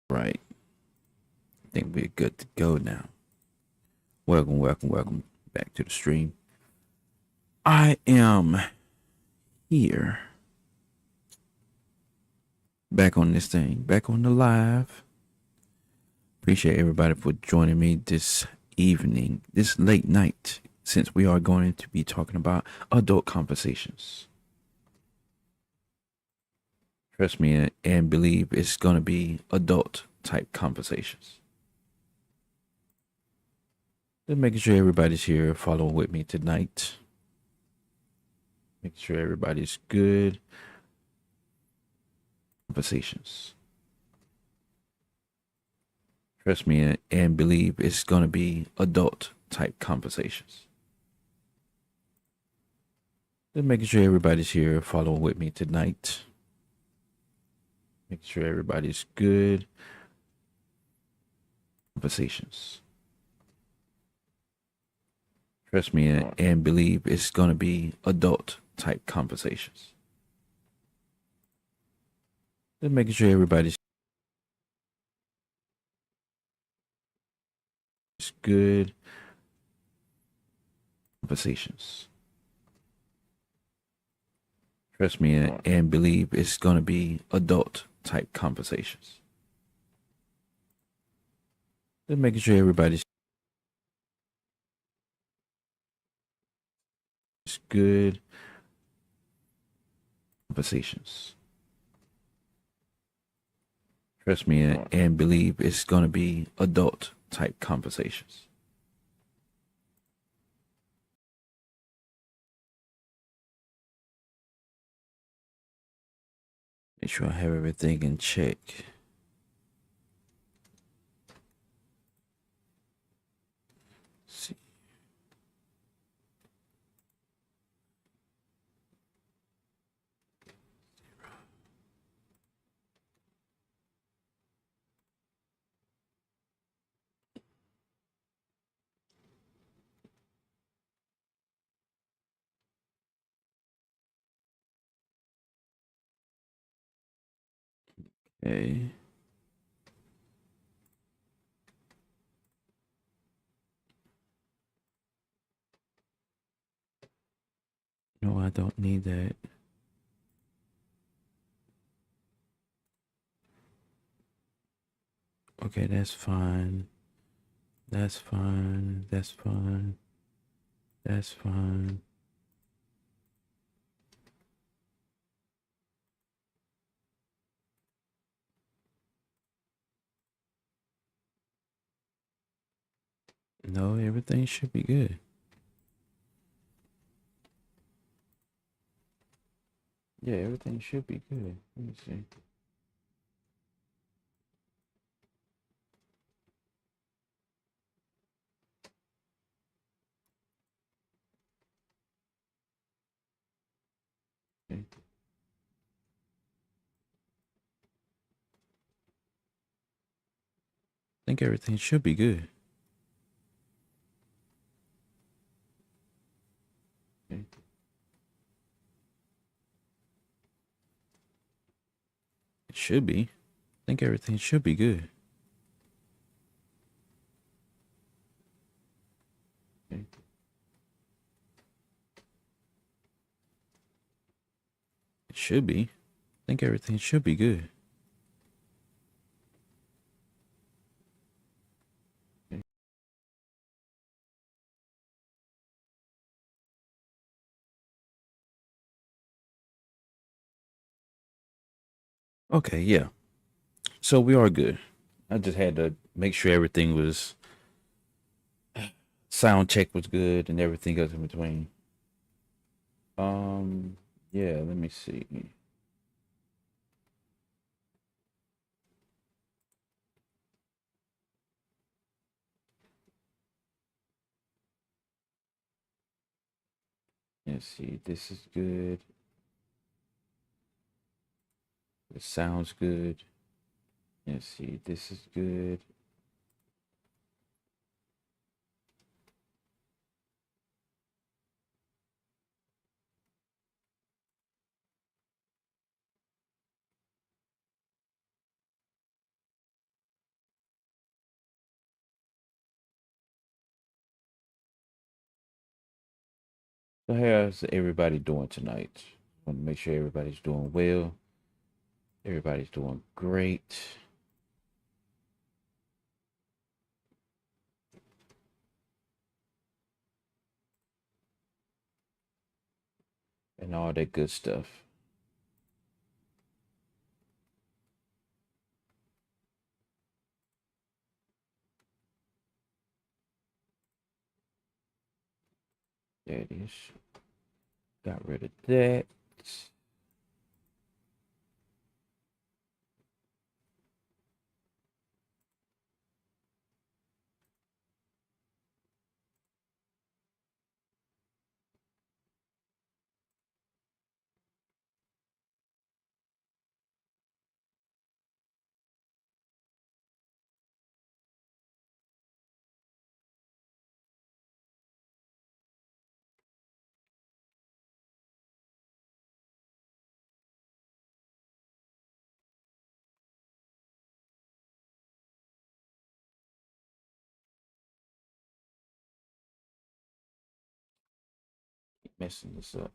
Right. I think we're good to go now. Welcome back to the stream. I am here. Back on this thing. Back on the live. Appreciate everybody for joining me this evening, this late night, since we are going to be talking about adult conversations. Trust me and believe it's going to be adult type conversations. Just making sure everybody's here following with me tonight. Make sure everybody's good. Conversations. Trust me and believe it's going to be adult type conversations. Just making sure everybody's here following with me tonight. Make sure everybody's good. Conversations. Trust me and believe it's going to be adult type conversations. Just making sure everybody's good. Conversations. Trust me and believe it's going to be adult type conversations. Just making sure everybody's good conversations. Trust me and believe it's going to be adult type conversations. Make sure I have everything in check. Let's see. Okay. No, I don't need that. Okay, that's fine. That's fine. That's fine. That's fine. No, everything should be good. Yeah, everything should be good. Let me see. Okay. I think everything should be good. Okay. It should be. I think everything should be good. Okay. It should be. I think everything should be good. Okay. Okay, yeah. So we are good. I just had to make sure everything was sound check was good and everything else in between. Um, yeah, let me see. Let's see. This is good. It sounds good. Let's see. This is good. So how's everybody doing tonight? Want to make sure everybody's doing well. Everybody's doing great. And all that good stuff. There it is. Got rid of that. Keep messing this up.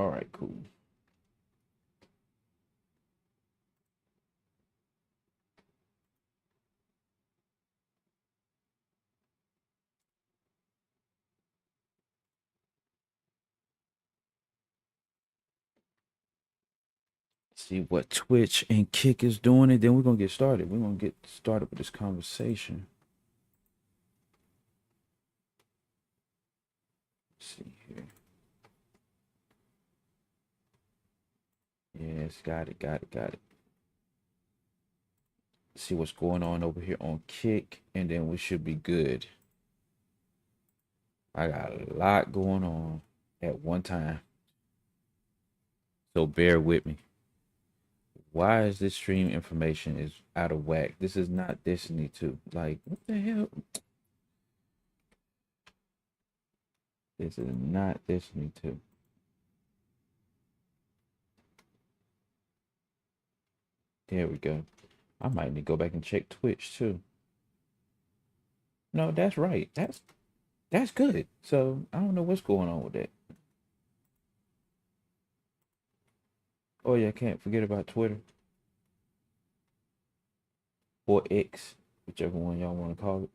All right, cool. See what Twitch and Kick is doing, and then we're gonna get started. We're gonna get started with this conversation. Let's see here. Yes, got it, got it, got it. See what's going on over here on Kick, and then we should be good. I got a lot going on at one time, so bear with me. Why is this stream information is out of whack? This is not Destiny 2. Like, what the hell? This is not Destiny 2. There we go. I might need to go back and check Twitch too. No, that's right. That's good. So I don't know what's going on with that. Oh yeah, can't forget about Twitter or X, whichever one y'all want to call it.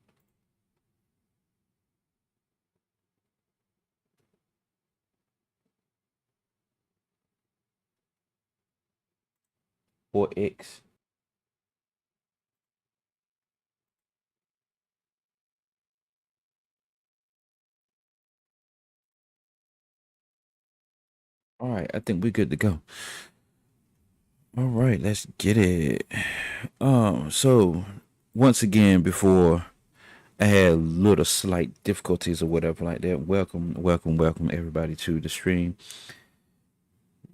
Or X. All right, I think we're good to go. All right, let's get it. So once again, before I had little slight difficulties or whatever like that. Welcome everybody to the stream.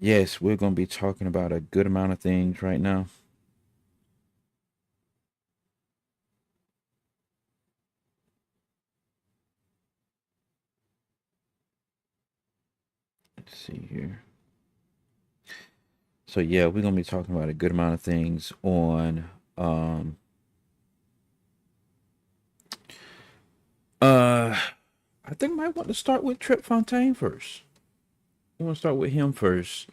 Yes, we're gonna be talking about a good amount of things right now. Let's see here. So yeah, we're gonna be talking about a good amount of things on I think I might want to start with Tripp Fontane first. We want to start with him first.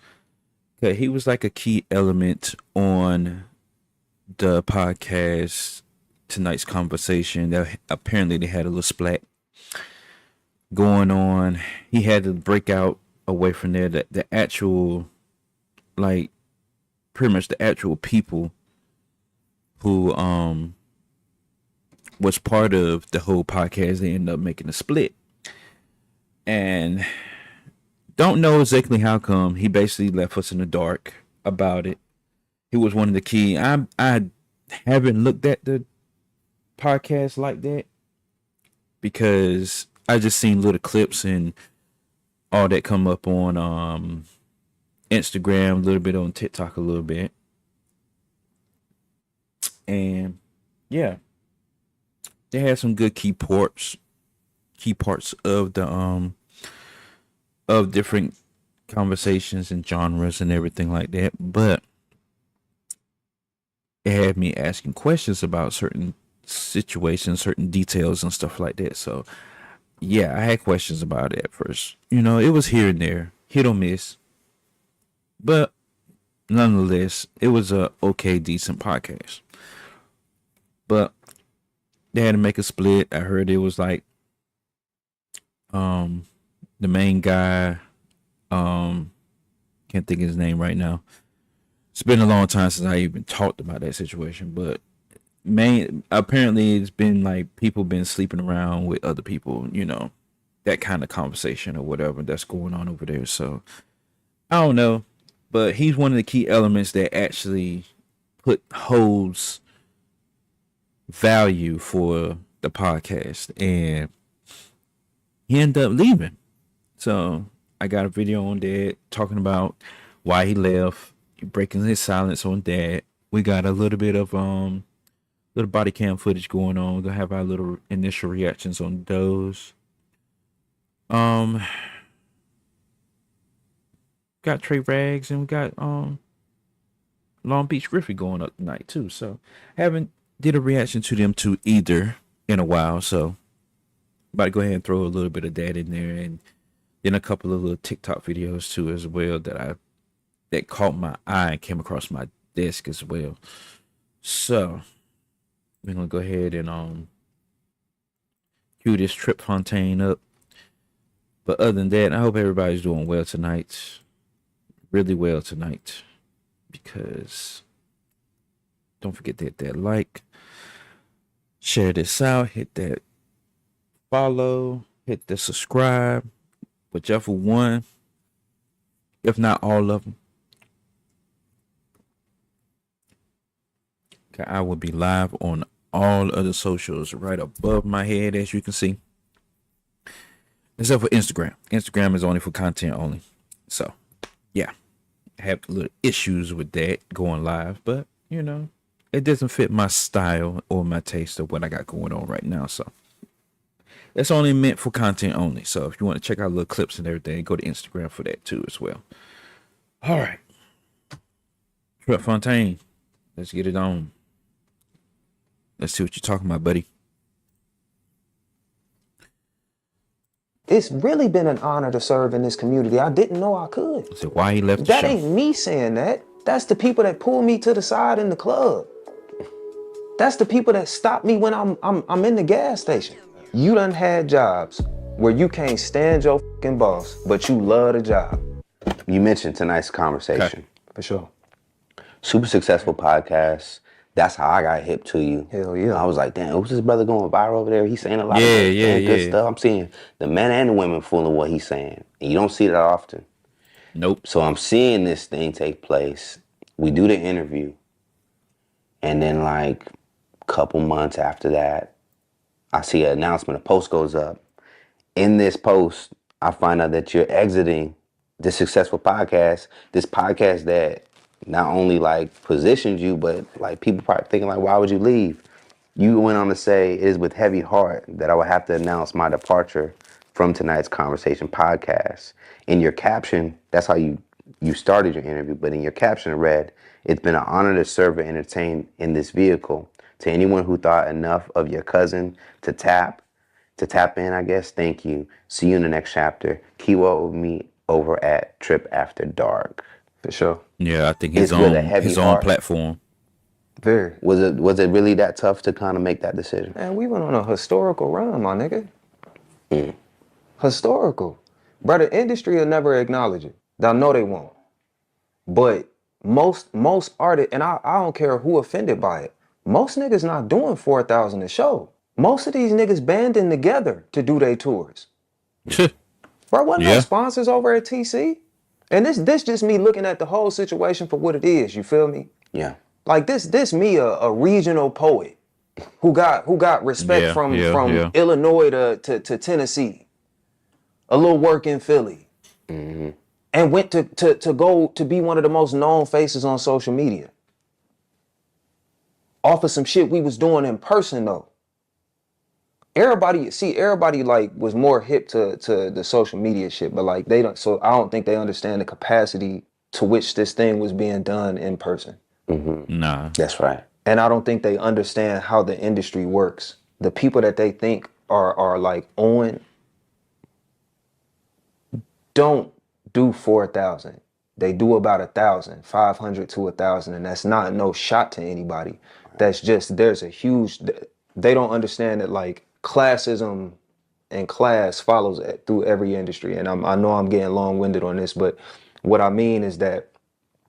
Okay, he was like a key element on the podcast tonight's conversation. That apparently they had a little splat going on. He had to break out away from there. The actual, like, pretty much the actual people who was part of the whole podcast, they ended up making a split. And don't know exactly how come. He basically left us in the dark about it. He was one of the key. I haven't looked at the podcast like that because I just seen little clips and all that come up on Instagram, a little bit on TikTok, a little bit. And yeah, they had some good key parts of the of different conversations and genres and everything like that. But it had me asking questions about certain situations, certain details and stuff like that. So yeah, I had questions about it at first. You know, it was here and there, hit or miss. But nonetheless, it was a okay, decent podcast. But they had to make a split. I heard it was like the main guy, can't think of his name right now. It's been a long time since I even talked about that situation, but apparently it's been like people been sleeping around with other people, you know, that kind of conversation or whatever that's going on over there. So I don't know, but he's one of the key elements that actually holds value for the podcast, and he ended up leaving. So I got a video on that talking about why he left, breaking his silence on that. We got a little bit of little body cam footage going on. We're gonna have our little initial reactions on those. Got Trey Rags and we got LongBeachGriffy going up tonight too. So haven't did a reaction to them two either in a while. So about to go ahead and throw a little bit of that in there and Then a couple of little TikTok videos too as well that caught my eye and came across my desk as well. So we're gonna go ahead and cue this Tripp Fontane up. But other than that, I hope everybody's doing well tonight. Really well tonight. Because don't forget to hit that like. Share this out. Hit that follow. Hit the subscribe. Whichever one. If not all of them. I will be live on all other socials right above my head, as you can see. Except for Instagram. Instagram is only for content only. So, yeah. I have little issues with that going live. But, you know, it doesn't fit my style or my taste of what I got going on right now. So, it's only meant for content only. So, if you want to check out little clips and everything, go to Instagram for that too as well. All right. Tripp Fontane. Let's get it on. Let's see what you're talking about, buddy. It's really been an honor to serve in this community. I didn't know I could. So why he left the That show? ain't me saying that. That's the people that pull me to the side in the club. That's the people that stop me when I'm in the gas station. You done had jobs where you can't stand your fucking boss, but you love the job. You mentioned tonight's conversation. Okay. For sure. Super successful podcast. That's how I got hip to you. Hell yeah. I was like, damn, who's this brother going viral over there? He's saying a lot of good stuff. I'm seeing the men and the women fooling what he's saying. And you don't see that often. Nope. So I'm seeing this thing take place. We do the interview. And then like a couple months after that, I see an announcement, a post goes up. In this post, I find out that you're exiting this successful podcast, this podcast that not only like positioned you, but like people probably thinking like, why would you leave? You went on to say, it is with heavy heart that I will have to announce my departure from tonight's conversation podcast. In your caption, that's how you started your interview, but in your caption it read, it's been an honor to serve and entertain in this vehicle. To anyone who thought enough of your cousin to tap in, I guess, thank you. See you in the next chapter. Keep up with me over at Tripp After Dark. For sure. Yeah, I think his It's own platform. Very. Was it really that tough to kind of make that decision? Man, we went on a historical run, my nigga. Historical. Bro, the industry will never acknowledge it. I know they won't. But most artists, and I don't care who offended by it, most niggas not doing 4,000 a show. Most of these niggas banding together to do their tours. Bro, wasn't no sponsors over at TC? And this just me looking at the whole situation for what it is, you feel me? Yeah. Like this me a regional poet who got respect from Illinois to Tennessee. A little work in Philly. Mm-hmm. And went to go to be one of the most known faces on social media. Off of some shit we was doing in person though. Everybody like was more hip to the social media shit, but like I don't think they understand the capacity to which this thing was being done in person. Mm-hmm. Nah. That's right. And I don't think they understand how the industry works. The people that they think are like on don't do 4,000. They do about 1,000, 500 to 1,000, and that's not no shot to anybody. That's just they don't understand that like classism and class follows through every industry. And I know I'm getting long-winded on this, but what I mean is that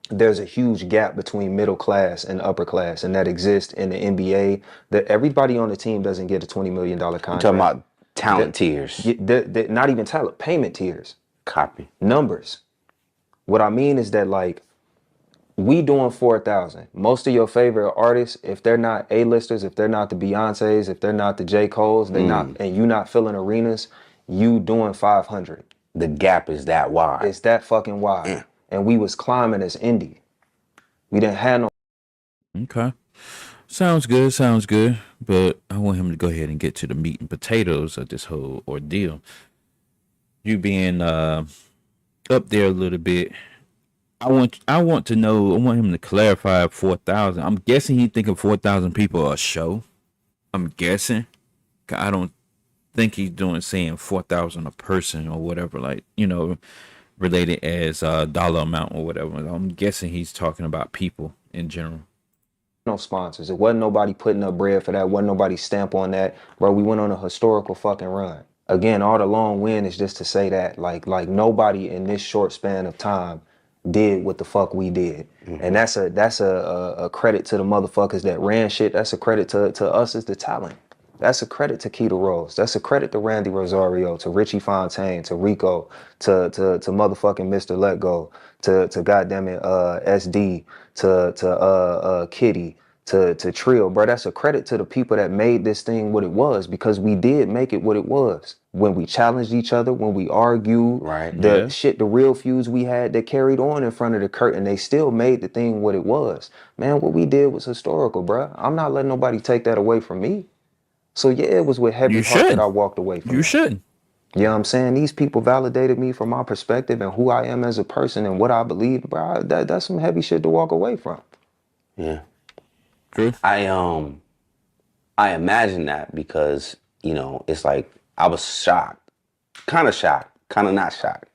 there's a huge gap between middle class and upper class, and that exists in the NBA. That everybody on the team doesn't get a $20 million contract. You're talking about talent tiers. Not even talent, payment tiers. Copy. Numbers. What I mean is that like we doing 4,000. Most of your favorite artists, if they're not A-listers, if they're not the Beyoncés, if they're not the J. Coles, they not, and you not filling arenas, you doing 500. The gap is that wide. It's that fucking wide. And we was climbing as indie. We didn't have no. Okay. Sounds good. But I want him to go ahead and get to the meat and potatoes of this whole ordeal. You being up there a little bit. I want to know, I want him to clarify 4,000. I'm guessing he thinking 4,000 people a show. I'm guessing. I don't think he's doing saying 4,000 a person or whatever, like, you know, related as a dollar amount or whatever. I'm guessing he's talking about people in general. No sponsors. It wasn't nobody putting up bread for that. Wasn't nobody stamp on that. Bro, we went on a historical fucking run. Again, all the long win is just to say that like nobody in this short span of time did what the fuck we did. And that's a credit to the motherfuckers that ran shit. That's a credit to us as the talent. That's a credit to Keita Rose. That's a credit to Randy Rosario, to Richie Fontane, to Rico, to motherfucking Mr. Let Go, to goddamn it, SD, to Kitty, to Trio, bro. That's a credit to the people that made this thing what it was, because we did make it what it was. When we challenged each other, when we argued, Right. the real feuds we had that carried on in front of the curtain, they still made the thing what it was. Man, what we did was historical, bro. I'm not letting nobody take that away from me. So yeah, it was with heavy You heart should. that I walked away from You that. shouldn't. You know what I'm saying? These people validated me from my perspective and who I am as a person and what I believe, bro. That's some heavy shit to walk away from. Yeah. True. I imagine that because, you know, it's like I was shocked, kind of not shocked.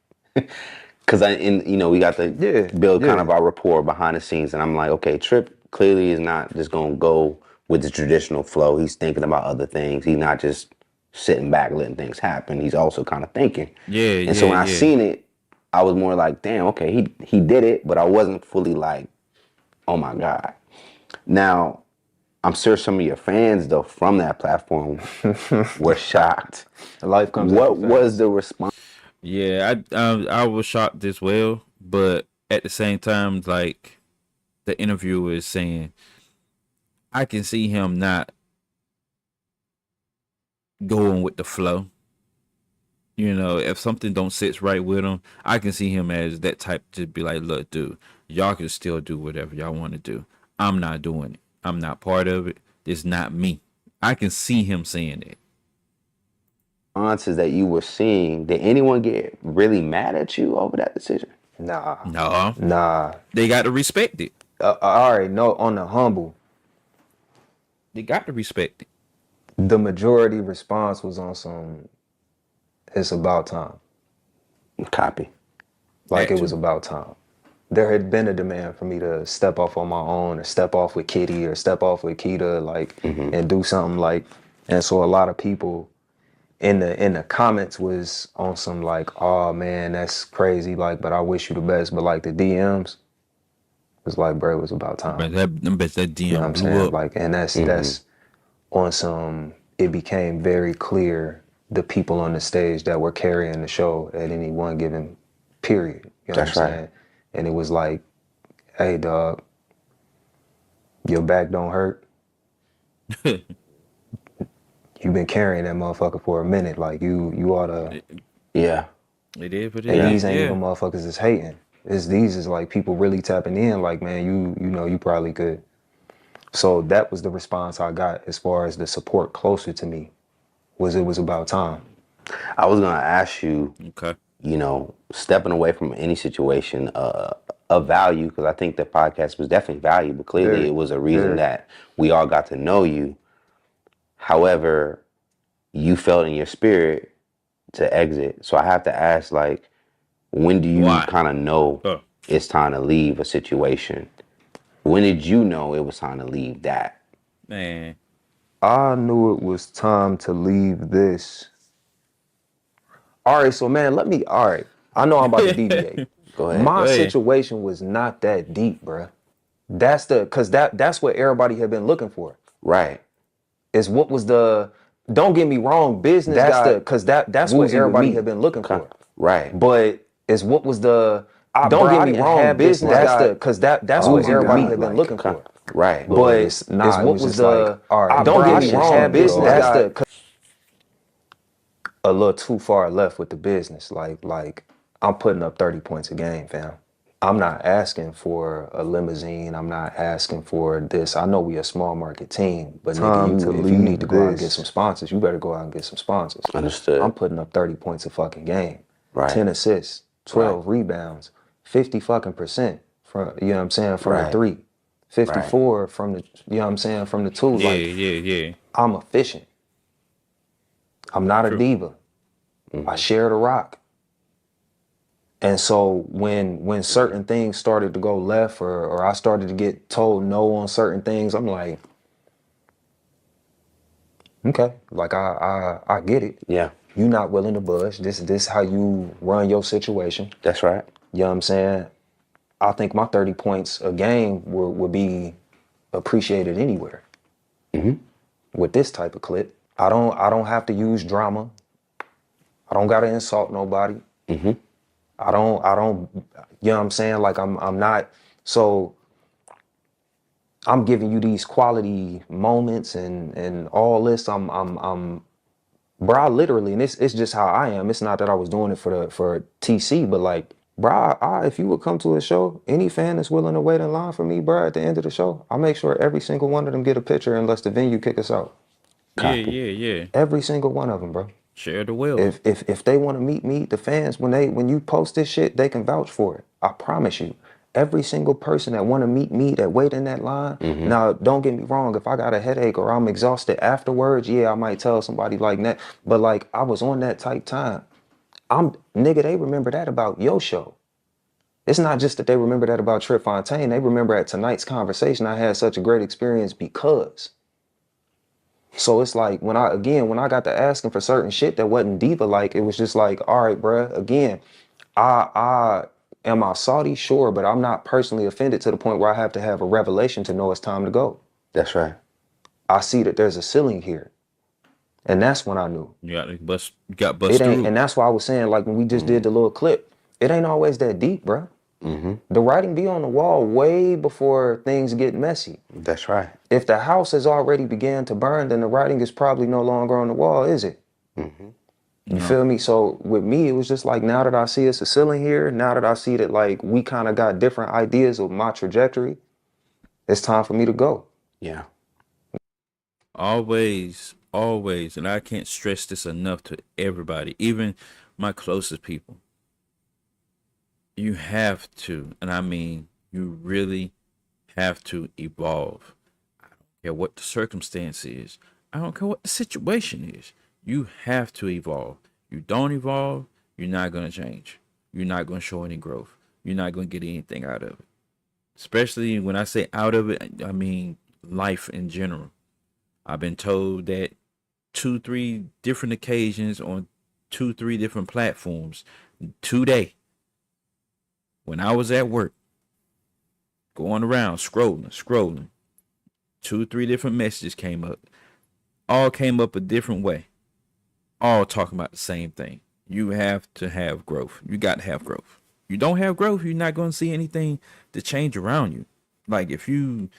Cause we got to build kind of our rapport behind the scenes, and I'm like, okay, Tripp clearly is not just gonna go with the traditional flow. He's thinking about other things. He's not just sitting back letting things happen. He's also kind of thinking. And so when I seen it, I was more like, damn, okay, he did it, but I wasn't fully like, oh my God. Now, I'm sure some of your fans though from that platform were shocked. Life comes. What was the response? Yeah, I was shocked as well, but at the same time, like the interviewer is saying, I can see him not going with the flow. You know, if something don't sit right with him, I can see him as that type to be like, look, dude, y'all can still do whatever y'all want to do. I'm not doing it. I'm not part of it. It's not me. I can see him saying it. Responses that you were seeing, did anyone get really mad at you over that decision? Nah. They got to respect it. All right, no, on the humble, They got to respect it. the majority response was on some, it's about time. Copy. Like it was about time. There had been a demand for me to step off on my own, or step off with Kitty, or step off with Keita, like, and do something like. And so a lot of people in the comments was on some like, oh man, that's crazy, like, but I wish you the best. But like the DMs was like, bro, it was about time. But that DM You know what I'm blew saying? up. Like, and that's on some. It became very clear the people on the stage that were carrying the show at any one given period. You know That's what I'm right. saying? And it was like, hey, dog, your back don't hurt. You've been carrying that motherfucker for a minute. Like, you ought to. Yeah. It is, but And these ain't even motherfuckers that's hating. These is like people really tapping in. Like, man, you know, you probably could. So that was the response I got as far as the support closer to me. It was about time. I was gonna ask you, Okay. you know, stepping away from any situation of value, because I think the podcast was definitely valuable. Clearly, it was a reason that we all got to know you. However, you felt in your spirit to exit. So I have to ask, like, when do you kind of know it's time to leave a situation? When did you know it was time to leave that? Man. I knew it was time to leave this. All right, so man, all right. I know I'm about to deviate. Go ahead. My situation was not that deep, bruh. That's what everybody had been looking for. Right. Is what was the, don't get me wrong, business that's what everybody had been looking for. Right. But is what was the, don't get me wrong, business that's what everybody had been looking for. Right. But is what was the, don't get me wrong, business a little too far left with the business. Like I'm putting up 30 points a game, fam. I'm not asking for a limousine. I'm not asking for this. I know we a small market team, but nigga, if you need to go out and get some sponsors, you better go out and get some sponsors. Understood. I'm putting up 30 points a fucking game. Right. 10 assists, 12 rebounds, 50 fucking percent from, you know what I'm saying, from the three. 54 from the, you know what I'm saying, from the two. Yeah. I'm efficient. I'm not a True. diva. I share the rock. And so when certain things started to go left or I started to get told no on certain things, I'm like, okay, like I get it. Yeah. You not willing to budge. This how you run your situation. That's right. You know what I'm saying? I think my 30 points a game would be appreciated anywhere. With this type of clip. I don't have to use drama. I don't gotta insult nobody. I don't you know what I'm saying? Like I'm not, so I'm giving you these quality moments and all this. Bro, I literally, and it's just how I am. It's not that I was doing it for TC, but like, bro, if you would come to a show, any fan that's willing to wait in line for me, bro, at the end of the show, I make sure every single one of them get a picture unless the venue kick us out. Yeah. Every single one of them, bro. Share the wealth. If they want to meet me, the fans, when you post this shit, they can vouch for it. I promise you. Every single person that want to meet me, that wait in that line. Now, don't get me wrong. If I got a headache or I'm exhausted afterwards, yeah, I might tell somebody like that. But like, I was on that type time. Nigga, they remember that about your show. It's not just that they remember that about Tripp Fontane. They remember at tonight's conversation, I had such a great experience because. So it's like when I got to asking for certain shit that wasn't diva, like it was just like, all right, bruh, again, I am I salty? Sure, but I'm not personally offended to the point where I have to have a revelation to know it's time to go. That's right. I see that there's a ceiling here. And that's when I knew. You got bust It ain't, through. and that's why I was saying, like when we just did the little clip, it ain't always that deep, bruh. The writing be on the wall way before things get messy. That's right. If the house has already began to burn, then the writing is probably no longer on the wall, is it? You feel me? So with me, it was just like, now that I see it's a ceiling here, now that I see that like we kind of got different ideas of my trajectory, it's time for me to go. Yeah. Always, and I can't stress this enough to everybody, even my closest people. You have to, and I mean, you really have to evolve. I don't care what the circumstance is. I don't care what the situation is. You have to evolve. You don't evolve, you're not going to change. You're not going to show any growth. You're not going to get anything out of it. Especially when I say out of it, I mean life in general. I've been told that 2-3 different occasions on 2-3 different platforms today. When I was at work, going around, scrolling, 2-3 different messages came up. All came up a different way. All talking about the same thing. You have to have growth. You got to have growth. You don't have growth, you're not going to see anything to change around you. Like if you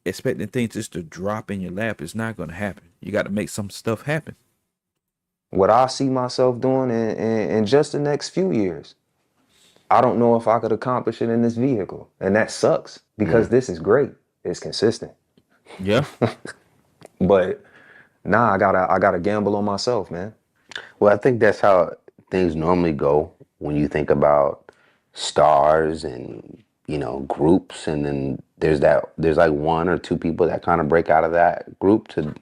expecting things just to drop in your lap, it's not going to happen. You got to make some stuff happen. What I see myself doing in just the next few years, I don't know if I could accomplish it in this vehicle. And that sucks because this is great. It's consistent. Yeah. But nah, I gotta gamble on myself, man. Well, I think that's how things normally go when you think about stars and, you know, groups. And then there's like 1 or 2 people that kind of break out of that group to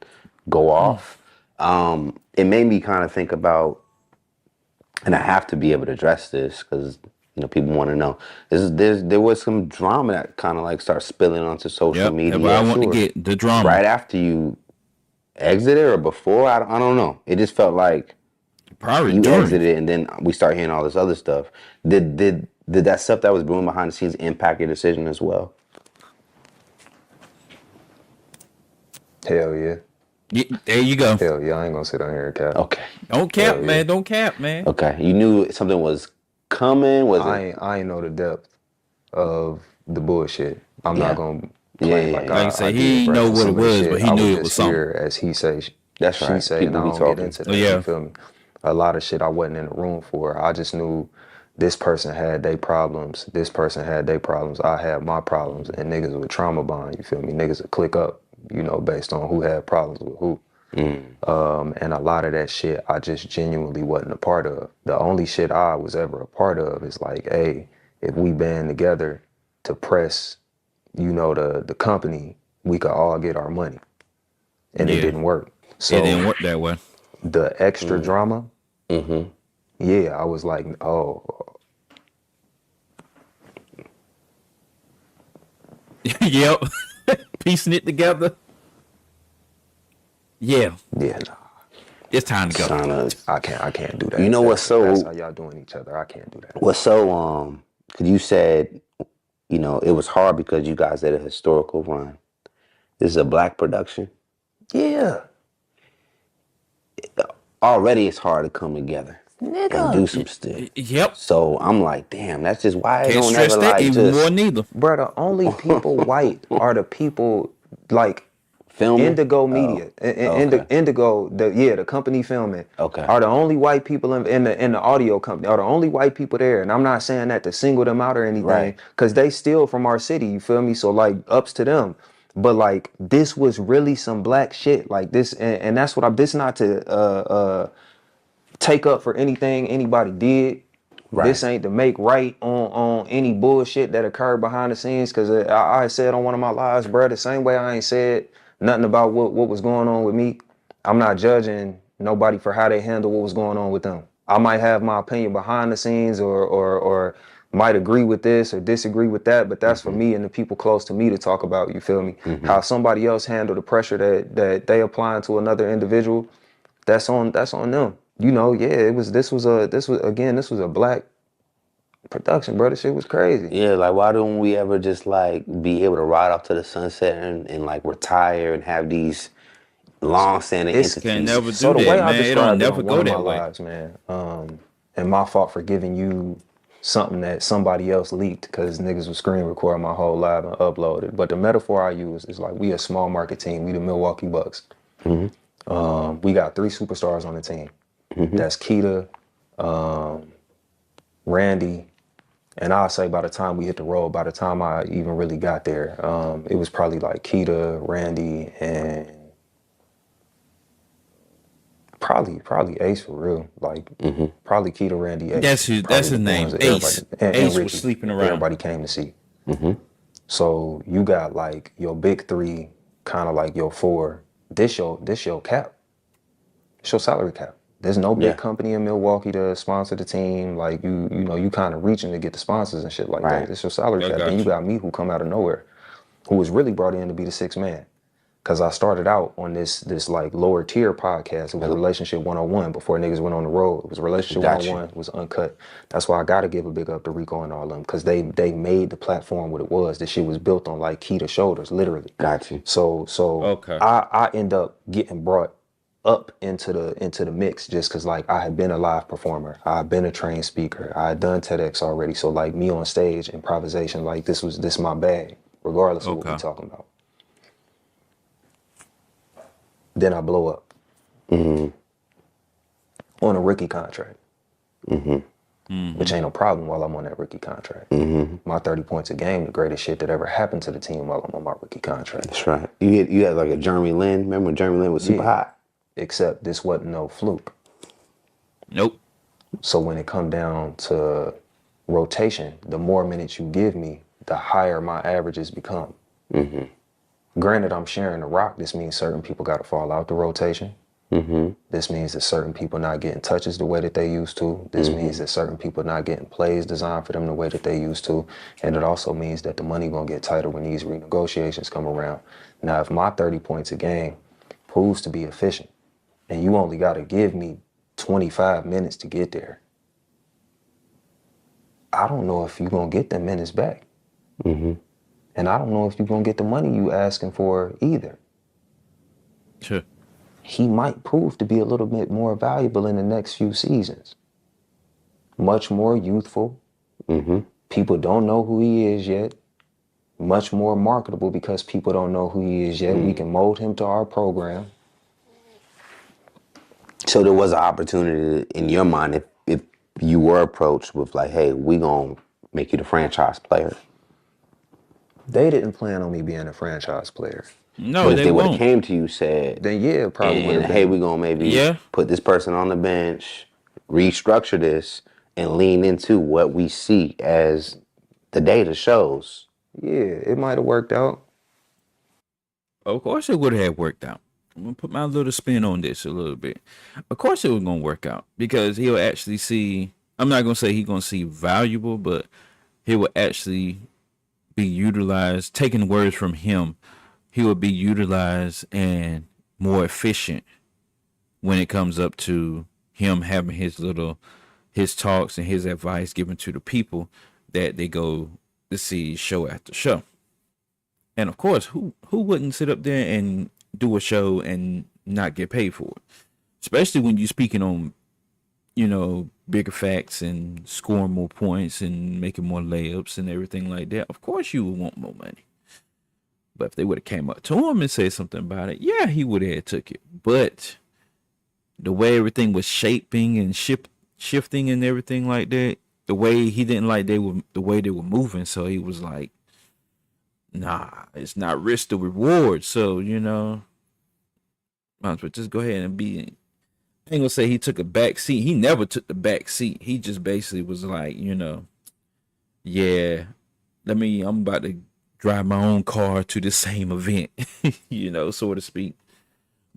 go off. It made me kind of think about, and I have to be able to address this because, you know, people want to know. There was some drama that kind of like starts spilling onto social media. That's why I want to get the drama. Right after you exited or before, I don't know. It just felt like probably you during. exited and then we start hearing all this other stuff. Did that stuff that was brewing behind the scenes impact your decision as well? Hell yeah. There you go. Hell yeah, I ain't gonna sit on here and cap. Okay. Don't cap, Hell man. yeah. Don't cap, man. Okay. You knew something was coming? I ain't know the depth of the bullshit. I'm Yeah. not gonna play Yeah, like yeah. Like I I said, did he for know what it some of the was, shit. but he I knew was it was just something. here as he say, That's she right. say, People and I be don't talking. get into that. Yeah. You feel me? A lot of shit I wasn't in the room for. I just knew this person had their problems. This person had their problems. I had my problems, and niggas would trauma bond. You feel me? Niggas would click up, you know, based on who had problems with who. And a lot of that shit I just genuinely wasn't a part of. The only shit I was ever a part of is like, hey, if we band together to press, you know, the company, we could all get our money. And it Yeah. didn't work. So It didn't work that way. the extra drama. Yeah, I was like, oh, Yep. Piecing it together. Yeah. yeah, nah, It's time to go. I can't do that. You know what's That's so how y'all doing each other. I can't do that. because you said, it was hard because you guys did a historical run. This is a black production. Yeah, Already it's hard to come together and do some stuff. Yep. So I'm like, damn, that's just why I Can't don't stress ever that like even more just neither. bro. The only people white are the people like filming. Indigo Media, okay. Indigo, the company filming, Okay. are the only white people in the audio company, are the only white people there. And I'm not saying that to single them out or anything, Right. because they steal from our city. You feel me? So like, ups to them. But like, this was really some black shit. Like this, and that's what this not to take up for anything anybody did. Right. This ain't to make right on any bullshit that occurred behind the scenes. Cause I said on one of my lives, bro, the same way I ain't said nothing about what was going on with me. I'm not judging nobody for how they handle what was going on with them. I might have my opinion behind the scenes or might agree with this or disagree with that, but that's for me and the people close to me to talk about, you feel me? How somebody else handled the pressure that they applying to another individual, that's on them. Yeah, this was a black production, bro. This shit was crazy. Yeah, like why don't we ever just like be able to ride off to the sunset and like retire and have these long-standing It's entities? Can never So do the that, way I man. It don't described it never on one go of my that way. lives, man, and my fault for giving you something that somebody else leaked because niggas was screen recording my whole live and uploaded. But the metaphor I use is like, we a small market team. We the Milwaukee Bucks. We got 3 superstars on the team. That's Keita, Randy, and I'll say by the time we hit the road, by the time I even really got there, it was probably like Keita, Randy, and probably Ace for real. Like probably Keita, Randy, Ace. That's his Probably the name. ones that Ace. and Ace was Richie, sleeping that around. everybody came to see. So you got like your big 3, kind of like your 4. This your cap. It's your salary cap. There's no big company in Milwaukee to sponsor the team. Like you kind of reaching to get the sponsors and shit like that. It's your salary cap. Then you got me, who come out of nowhere, who was really brought in to be the 6th man. Cause I started out on this like lower tier podcast. It was Relationship 101 before niggas went on the road. It was Relationship 101. It was uncut. That's why I gotta give a big up to Rico and all of them, cause they made the platform what it was. This shit was built on like Keita shoulders, literally. Got you. So Okay. I end up getting brought up into the mix just cause like I had been a live performer. I had been a trained speaker. I had done TEDx already. So like me on stage, improvisation, like this my bag, regardless of what we talking about. Then I blow up on a rookie contract, which ain't no problem while I'm on that rookie contract. My 30 points a game, the greatest shit that ever happened to the team while I'm on my rookie contract. That's right. You had like a Jeremy Lin. Remember when Jeremy Lin was super hot? Except this wasn't no fluke. Nope. So when it come down to rotation, the more minutes you give me, the higher my averages become. Granted, I'm sharing the rock. This means certain people got to fall out the rotation. This means that certain people not getting touches the way that they used to. This means that certain people not getting plays designed for them the way that they used to. And it also means that the money gonna get tighter when these renegotiations come around. Now, if my 30 points a game proves to be efficient, and you only got to give me 25 minutes to get there, I don't know if you're gonna get them minutes back. And I don't know if you're gonna get the money you asking for either. Sure. He might prove to be a little bit more valuable in the next few seasons. Much more youthful. People don't know who he is yet. Much more marketable because people don't know who he is yet. We can mold him to our program. So there was an opportunity in your mind if you were approached with like, hey, we gonna make you the franchise player. They didn't plan on me being a franchise player. No, But if they they would have won't. came to you, said, Then yeah, it probably would and have hey, been. we gonna maybe put this person on the bench, restructure this, and lean into what we see as the data shows. Yeah, it might have worked out. Of course it would have worked out. I'm gonna put my little spin on this a little bit. Of course, it was gonna work out because he'll actually see. I'm not gonna say he's gonna see valuable, but he will actually be utilized. Taking words from him, he will be utilized and more efficient when it comes up to him having his talks and his advice given to the people that they go to see show after show. And of course, who wouldn't sit up there and do a show and not get paid for it? Especially when you're speaking on, bigger facts and scoring more points and making more layups and everything like that. Of course you would want more money. But if they would have came up to him and said something about it, yeah, he would have took it. But the way everything was shaping and shifting and everything like that, the way he didn't like the way they were moving, so he was like, nah, it's not risk to reward. So, might as well just go ahead and be. I ain't gonna say he took a back seat. He never took the back seat. He just basically was like, yeah, I'm about to drive my own car to the same event, so to speak.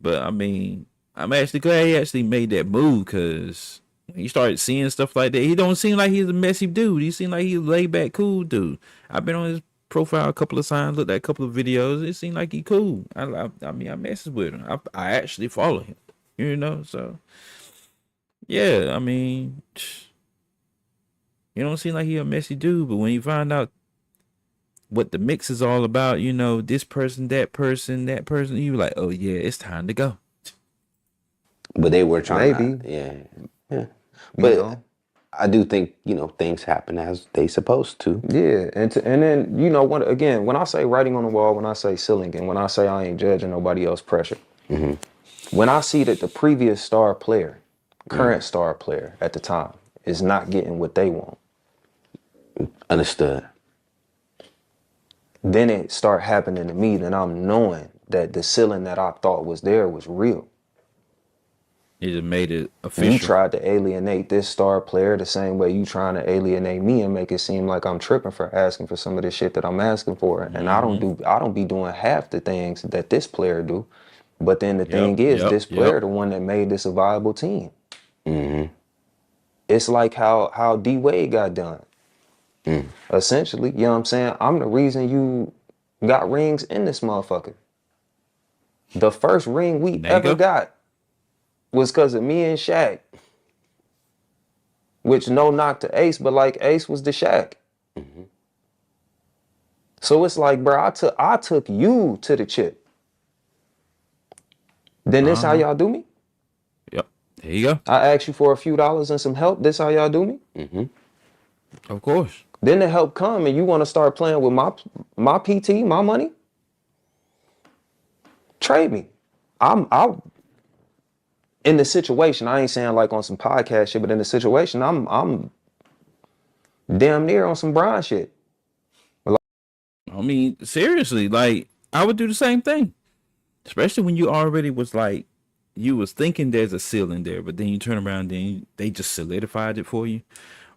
But I mean, I'm actually glad he actually made that move because when you started seeing stuff like that, he don't seem like he's a messy dude. He seemed like he's a laid back, cool dude. I've been on his profile a couple of times, looked at a couple of videos. It seemed like he cool. I mean, I messes with him. I actually follow him, So yeah, I mean, you don't seem like he a messy dude. But when you find out what the mix is all about, this person, that person, you like, oh yeah, it's time to go. But they were trying Maybe. to, yeah. But I do think, things happen as they supposed to. Yeah, and then when I say writing on the wall, when I say ceiling, and when I say I ain't judging nobody else pressure, when I see that the previous star player, current star player at the time, is not getting what they want, Understood. then it start happening to me. Then I'm knowing that the ceiling that I thought was there was real. He just made it official. You tried to alienate this star player the same way you trying to alienate me and make it seem like I'm tripping for asking for some of the shit that I'm asking for. And I don't be doing half the things that this player do. But then the thing is, this player the one that made this a viable team. It's like how D Wade got done. Essentially, you know what I'm saying? I'm the reason you got rings in this motherfucker. The first ring we ever got was because of me and Shaq. Which no knock to Ace, but like Ace was the Shaq. So it's like, bro, I took you to the chip. Then this how y'all do me? Yep. There you go. I asked you for a few dollars and some help. This how y'all do me? Of course. Then the help come and you want to start playing with my PT, my money? Trade me. I'll in the situation, I ain't saying like on some podcast shit, but in the situation, I'm damn near on some Brian shit. I mean, seriously, like I would do the same thing. Especially when you already was like, you was thinking there's a ceiling there, but then you turn around and they just solidified it for you.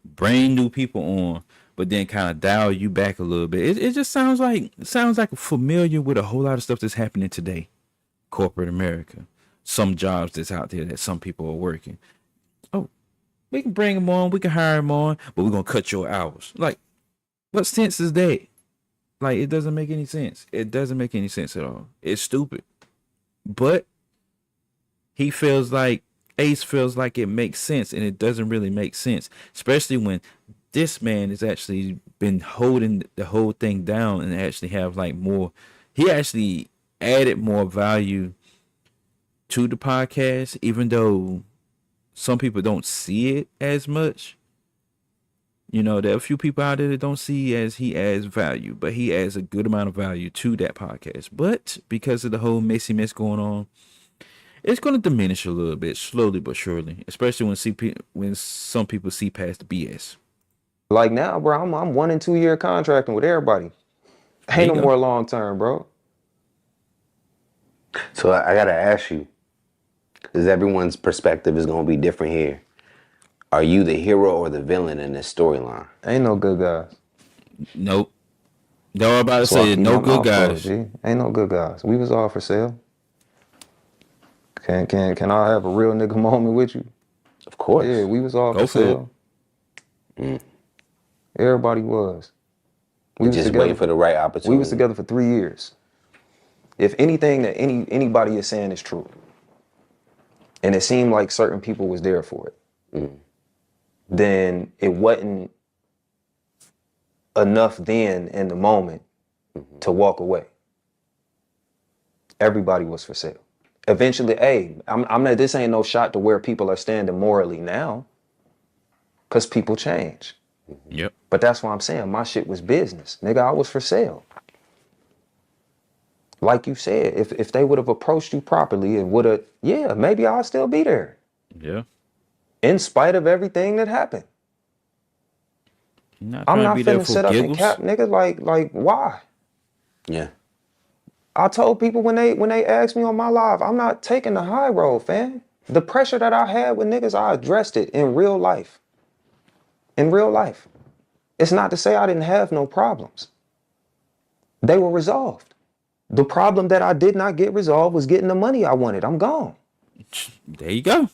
Bring new people on, but then kind of dial you back a little bit. It just sounds like familiar with a whole lot of stuff that's happening today. Corporate America. Some jobs that's out there that some people are working. Oh, we can bring them on, we can hire them on, but we're going to cut your hours. Like, what sense is that? Like, it doesn't make any sense. It doesn't make any sense at all. It's stupid. But Ace feels like it makes sense, and it doesn't really make sense, especially when this man has actually been holding the whole thing down and actually have like more. He actually added more value to the podcast, even though some people don't see it as much. There are a few people out there that don't see as he adds value, but he adds a good amount of value to that podcast. But because of the whole messy mess going on, it's going to diminish a little bit, slowly but surely, especially when some people see past the BS. Like now, bro, I'm 1 and 2 year contracting with everybody. Ain't no more long term, bro. So I gotta ask you, because everyone's perspective is gonna be different here. Are you the hero or the villain in this storyline? Ain't no good guys. Nope. No, I'm about to say no good guys. Ain't no good guys. We was all for sale. Can I have a real nigga moment with you? Of course. Yeah, we was all Go for for sale. Everybody was. We just waiting for the right opportunity. We was together for 3 years. If anything that anybody is saying is true, and it seemed like certain people was there for it, then it wasn't enough then in the moment to walk away. Everybody was for sale. Eventually, hey, I'm not. This ain't no shot to where people are standing morally now, because people change. Yep. But that's why I'm saying my shit was business, nigga. I was for sale. Like you said, if they would have approached you properly and would have, yeah, maybe I'll still be there. Yeah. In spite of everything that happened. You're not I'm trying to not be there finna for sit up and giggles. cap, nigga. Like why? Yeah. I told people when they asked me on my live, I'm not taking the high road, fam. The pressure that I had with niggas, I addressed it in real life. In real life. It's not to say I didn't have no problems. They were resolved. The problem that I did not get resolved was getting the money I wanted. I'm gone. There you go.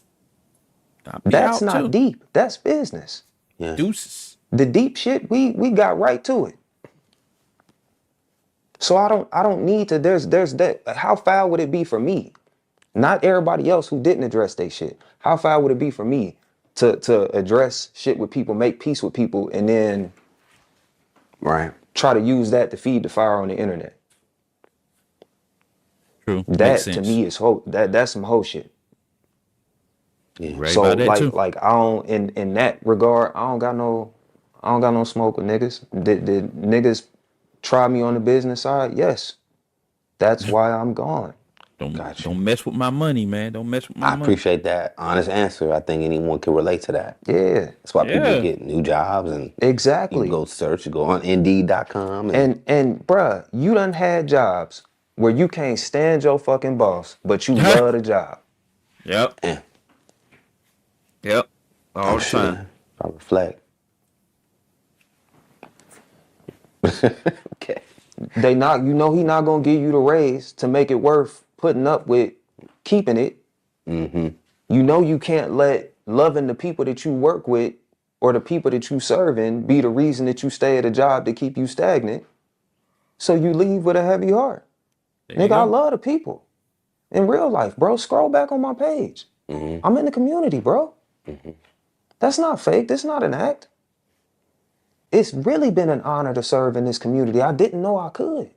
I'll be That's out not too. deep. That's business. Yeah. Deuces. The deep shit, we got right to it. So I don't need to, there's that. How foul would it be for me? Not everybody else who didn't address their shit. How foul would it be for me to address shit with people, make peace with people, and then Right. try to use that to feed the fire on the internet? True. Makes That sense. to me is that's some hoe shit. Yeah. Right So about that too. like I don't in that regard, I don't got no smoke with niggas. Did niggas try me on the business side? Yes. That's why I'm gone. Don't mess with my money, man. Don't mess with my I money. appreciate that honest answer. I think anyone can relate to that. Yeah. That's why people Yeah. get new jobs and Exactly. you go search, you go on Indeed.com And bruh, you done had jobs where you can't stand your fucking boss, but you love the job. Yep. and Yep. All I'm the sure time. I reflect. Okay. He not gonna give you the raise to make it worth putting up with keeping it. Mm-hmm. You know you can't let loving the people that you work with or the people that you serving be the reason that you stay at a job to keep you stagnant. So you leave with a heavy heart. There you Nigga, I go. love the people. In real life, bro. Scroll back on my page. Mm-hmm. I'm in the community, bro. Mm-hmm. That's not fake. That's not an act. It's really been an honor to serve in this community. I didn't know I could.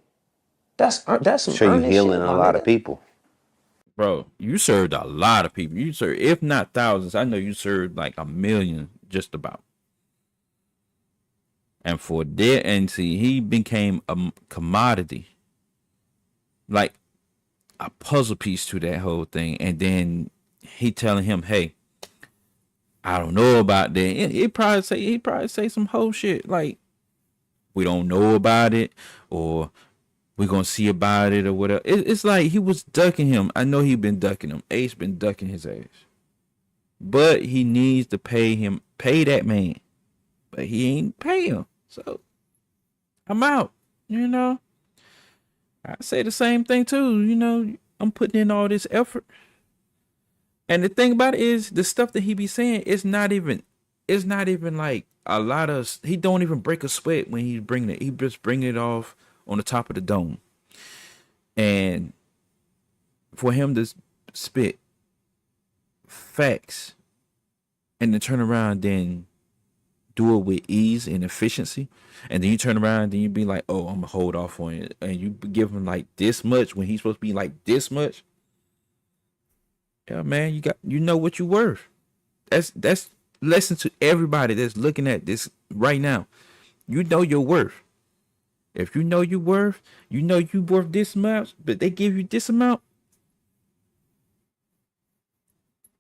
That's some Sure, you earnest healing shit, a my lot nigga. of people. Bro, you served a lot of people. You served, if not thousands, I know you served like 1 million, just about. And for that, and see, he became a commodity, like a puzzle piece to that whole thing. And then he telling him, "Hey, I don't know about that." He probably say some whole shit like, "We don't know about it," or "We're gonna see about it," or whatever. It's like he was ducking him. I know he been ducking him. Ace been ducking his ass. But he needs to pay that man. But he ain't pay him. So I'm out. You know? I say the same thing too. You know, I'm putting in all this effort. And the thing about it is the stuff that he be saying, it's not even like a lot of, he don't even break a sweat when he's bringing it. He just bringing it off on the top of the dome. And for him to spit facts and then turn around then do it with ease and efficiency, and then you turn around and then you be like, oh, I'm gonna hold off on it, and you give him like this much when he's supposed to be like this much. Yeah, man, you know what you worth. That's lesson to everybody that's looking at this right now. You know your worth. If you know your worth, you know you worth this amount, but they give you this amount.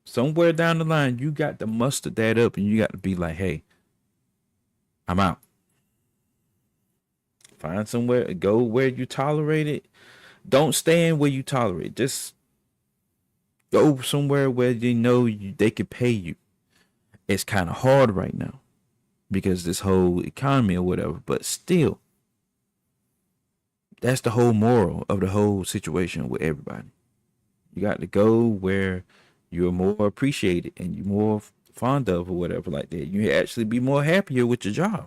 Somewhere down the line, you got to muster that up and you got to be like, hey, I'm out. Find somewhere, go where you tolerate it. Don't stay in where you tolerate. Just go somewhere where they know they can pay you. It's kind of hard right now because this whole economy or whatever, but still, that's the whole moral of the whole situation with everybody. You got to go where you're more appreciated and you're more fond of or whatever like that. You actually be more happier with your job.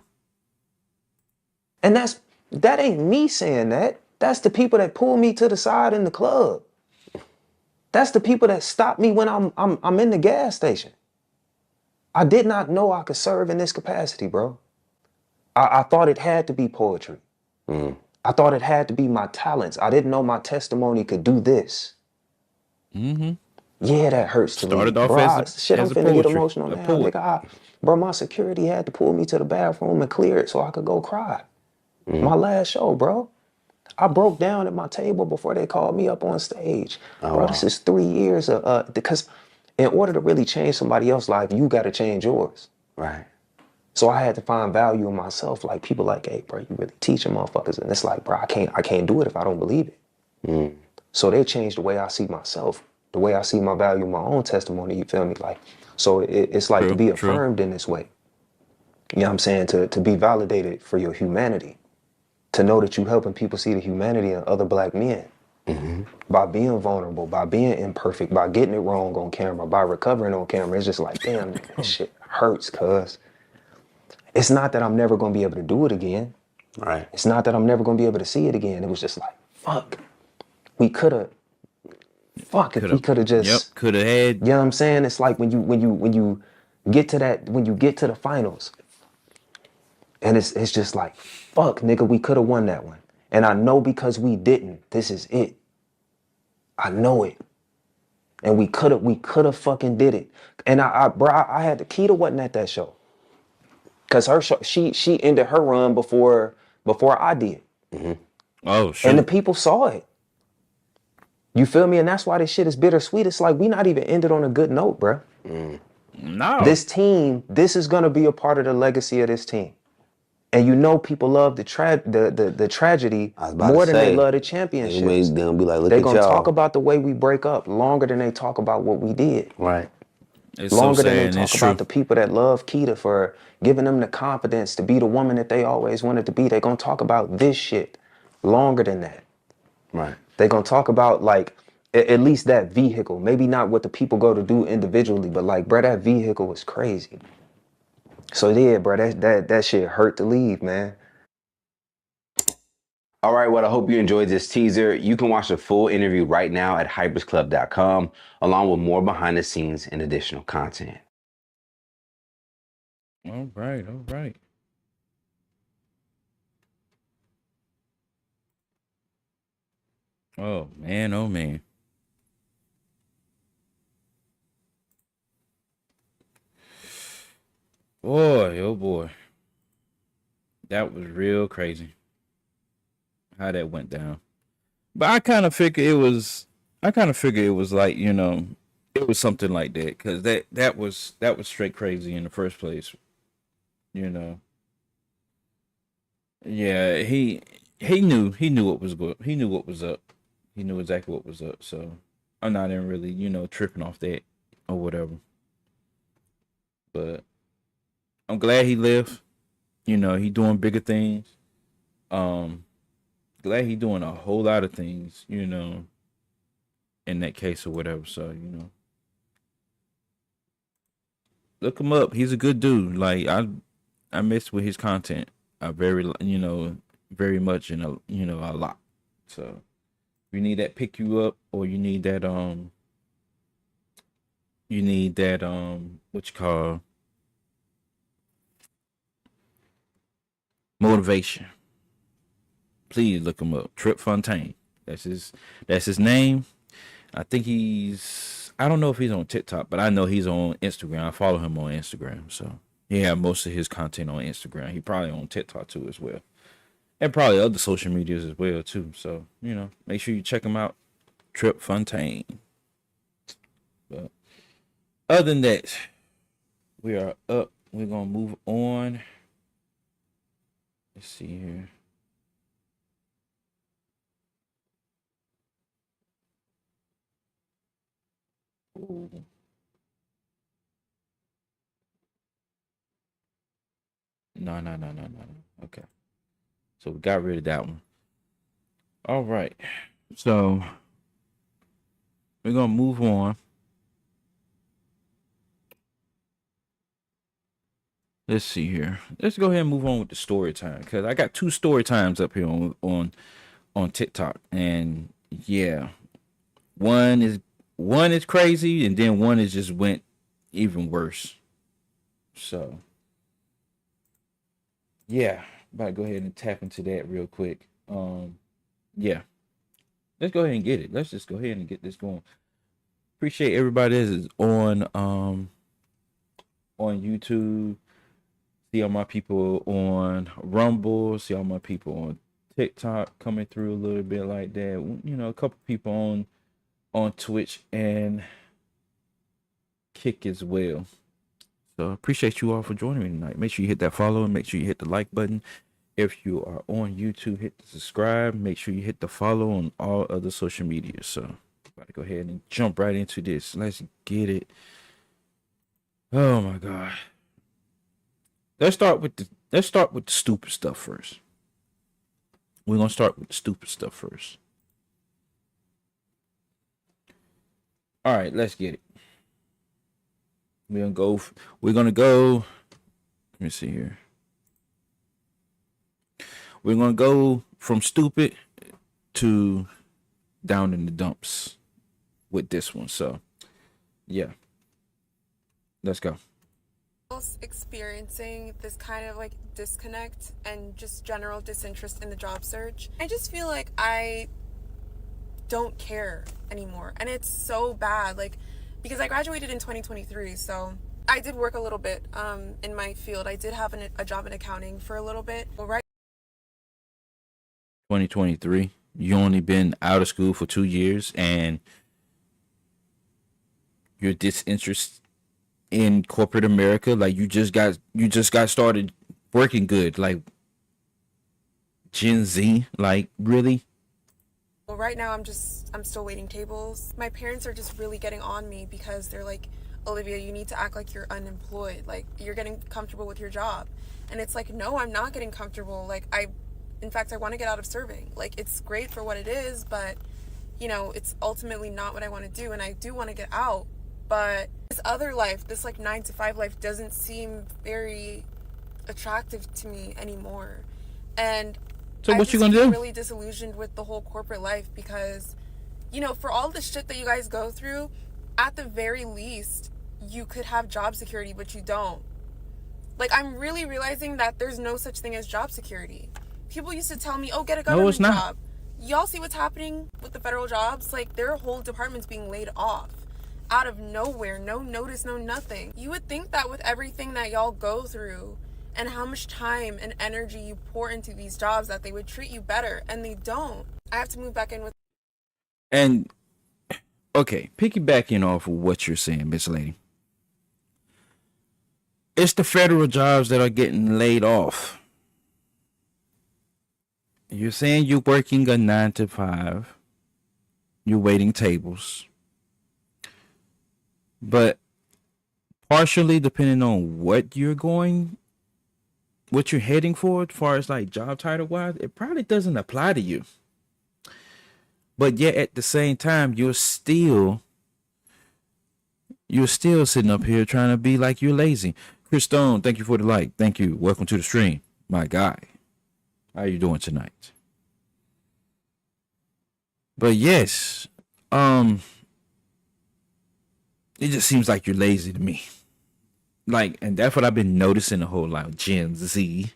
And that ain't me saying that. That's the people that pull me to the side in the club. That's the people that stop me when I'm in the gas station. I did not know I could serve in this capacity, bro. I thought it had to be poetry. I thought it had to be my talents. I didn't know my testimony could do this. Mm-hmm. Yeah, that hurts to Started leave. off Bro, as I'm finna get emotional a now, poet. nigga. Bro, my security had to pull me to the bathroom and clear it so I could go cry. My last show, bro. I broke down at my table before they called me up on stage. Oh, Bro, wow. this is 3 years because in order to really change somebody else's life, you got to change yours. Right. So I had to find value in myself. Like people like, hey, bro, you really teaching motherfuckers. And it's like, bro, I can't do it if I don't believe it. So they changed the way I see myself, the way I see my value in my own testimony, you feel me? Like, so it's like to be True. affirmed in this way. You know what I'm saying? To be validated for your humanity. To know that you helping people see the humanity in other black men. By being vulnerable, by being imperfect, by getting it wrong on camera, by recovering on camera. It's just like, damn, nigga, this shit hurts, cuz. It's not that I'm never gonna be able to do it again. Right. It's not that I'm never gonna be able to see it again. It was just like, fuck. We could've, if we could've just, could have had. you know what I'm saying? It's like when you get to that, when you get to the finals, and it's just like, fuck, nigga, we could've won that one. And I know because we didn't, this is it. I know it. And we could've fucking did it. And I had the Keita wasn't at that show. Cause her show, she ended her run before I did. Oh, And the shoot. people saw it. You feel me? And that's why this shit is bittersweet. It's like we not even ended on a good note, bro. No. This team, this is gonna be a part of the legacy of this team. And you know people love the tragedy I was about more to than they say, love the They championships. gonna be like, look They're at gonna talk y'all. about the way we break up longer than they talk about what we did. Right. It's so Longer than sad they and it's talk true. about the people that love Keita for giving them the confidence to be the woman that they always wanted to be. They're gonna talk about this shit longer than that. Right. They're gonna talk about like at least that vehicle. Maybe not what the people go to do individually, but like, bro, that vehicle was crazy. So yeah, bro, that shit hurt to leave, man. All right, well, I hope you enjoyed this teaser. You can watch the full interview right now at hypersclub.com, along with more behind the scenes and additional content. All right. Oh man. Boy, oh boy. That was real crazy. How that went down. But I kind of figured it was. Like, it was something like that because that was straight crazy in the first place. You know. Yeah, he knew what was good. He knew what was up. He knew exactly what was up. So I'm not even really tripping off that or whatever. But I'm glad he left. He doing bigger things. Um, Glad he doing a whole lot of things. In that case or whatever. So look him up. He's a good dude. Like I mess with his content. I very much in a lot. So if you need that pick you up or you need that what you call motivation. Please look him up. Tripp Fontane. That's his name. I think I don't know if he's on TikTok, but I know he's on Instagram. I follow him on Instagram. So he have most of his content on Instagram. He probably on TikTok too as well. And probably other social medias as well too. So, make sure you check him out. Tripp Fontane. But other than that, we are up. We're gonna move on. Let's see here. Ooh. No. Okay. So we got rid of that one. All right. So We're gonna move on. Let's see here. Let's go ahead and move on with the story time because I got 2 story times up here on TikTok, and yeah, one is crazy, and then one is just went even worse. So yeah, about to go ahead and tap into that real quick. Yeah, let's go ahead and get it. Let's just go ahead and get this going. Appreciate everybody that is on YouTube. See all my people on Rumble. See all my people on TikTok coming through a little bit like that. You know, a couple people on Twitch and Kick as well. So appreciate you all for joining me tonight. Make sure you hit that follow and make sure you hit the like button. If you are on YouTube, hit the subscribe. Make sure you hit the follow on all other social media. So about to go ahead and jump right into this. Let's get it. Oh my God. Let's start with the stupid stuff first. We're gonna start with the stupid stuff first. All right, let's get it. We're gonna go. Let me see here. We're gonna go from stupid to down in the dumps with this one. So, yeah, let's go. Experiencing this kind of like disconnect and just general disinterest in the job search. I just feel like I don't care anymore, and it's so bad. Like, because I graduated in 2023, so I did work a little bit in my field. I did have a job in accounting for a little bit. Well, right. 2023. You only been out of school for 2 years, and you're disinterested in corporate America. Like you just got started working good. Like Gen Z. Like really. Well, right now I'm still waiting tables. My parents are just really getting on me because they're like, Olivia, you need to act like you're unemployed. Like you're getting comfortable with your job. And it's like, no, I'm not getting comfortable. Like in fact, I want to get out of serving. Like it's great for what it is, but you know, it's ultimately not what I want to do. And I do want to get out, but this other life, this like 9-to-5 life doesn't seem very attractive to me anymore. And so what you gonna do? I'm really disillusioned with the whole corporate life because, you know, for all the shit that you guys go through, at the very least, you could have job security, but you don't. Like, I'm really realizing that there's no such thing as job security. People used to tell me, oh, get a government job. Y'all see what's happening with the federal jobs? Like, their whole department's being laid off. Out of nowhere, no notice, no nothing. You would think that with everything that y'all go through and how much time and energy you pour into these jobs that they would treat you better, and they don't. I have to move back in with... And, okay, piggybacking off of what you're saying, Miss Lady. It's the federal jobs that are getting laid off. You're saying you're working a 9-to-5. You're waiting tables. But partially depending on what you're heading for as far as like job title wise, it probably doesn't apply to you. But yet at the same time, you're still sitting up here trying to be like you're lazy. Chris Stone, thank you for the like. Thank you. Welcome to the stream, my guy. How you doing tonight? But yes, it just seems like you're lazy to me. Like, and that's what I've been noticing a whole lot. Gen Z,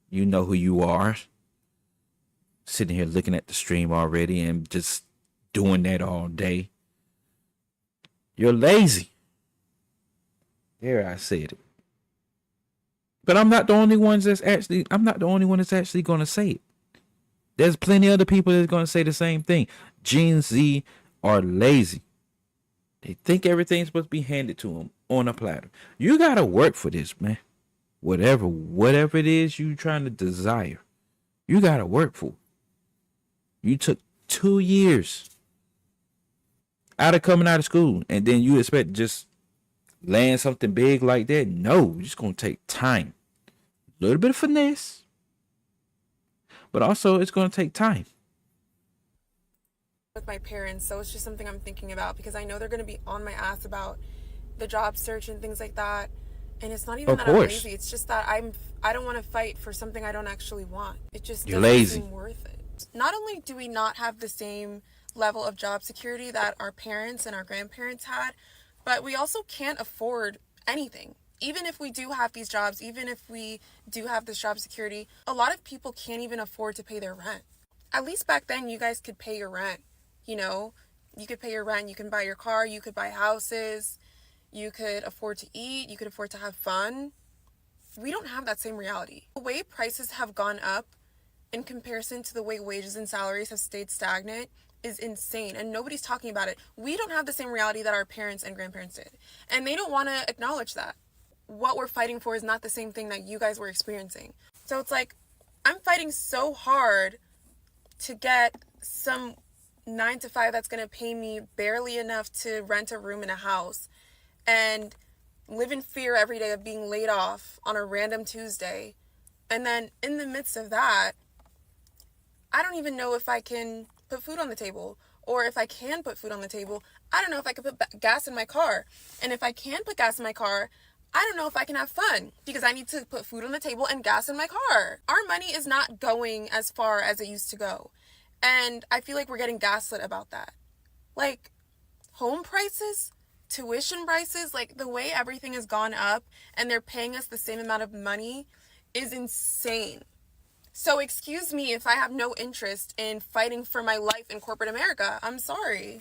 you know who you are. Sitting here looking at the stream already and just doing that all day. You're lazy. There, I said it. But I'm not the only one that's actually going to say it. There's plenty of other people that's going to say the same thing. Gen Z are lazy. They think everything's supposed to be handed to them on a platter. You got to work for this, man. Whatever it is you trying to desire, you got to work for. You took 2 years coming out of school, and then you expect to just land something big like that? No, it's going to take time. A little bit of finesse, but also it's going to take time. with my parents, so it's just something I'm thinking about because I know they're going to be on my ass about the job search and things like that. And it's not even Of that I'm course. lazy, it's just that I don't want to fight for something I don't actually want. It just You're doesn't lazy. seem worth it. Not only do we not have the same level of job security that our parents and our grandparents had, but we also can't afford anything. Even if we do have these jobs, even if we do have this job security, a lot of people can't even afford to pay their rent. At least back then, you guys could pay your rent. You know, you could pay your rent, you can buy your car, you could buy houses, you could afford to eat, you could afford to have fun. We don't have that same reality. The way prices have gone up in comparison to the way wages and salaries have stayed stagnant is insane, and nobody's talking about it. We don't have the same reality that our parents and grandparents did, and they don't want to acknowledge that. What we're fighting for is not the same thing that you guys were experiencing. So it's like, I'm fighting so hard to get some 9 to 5 that's going to pay me barely enough to rent a room in a house and live in fear every day of being laid off on a random Tuesday. And then in the midst of that, I don't even know if I can put food on the table, or if I can put food on the table, I don't know if I can put gas in my car. And if I can put gas in my car, I don't know if I can have fun because I need to put food on the table and gas in my car. Our money is not going as far as it used to go. And I feel like we're getting gaslit about that. Like, home prices, tuition prices, like the way everything has gone up and they're paying us the same amount of money is insane. So excuse me if I have no interest in fighting for my life in corporate America. I'm sorry.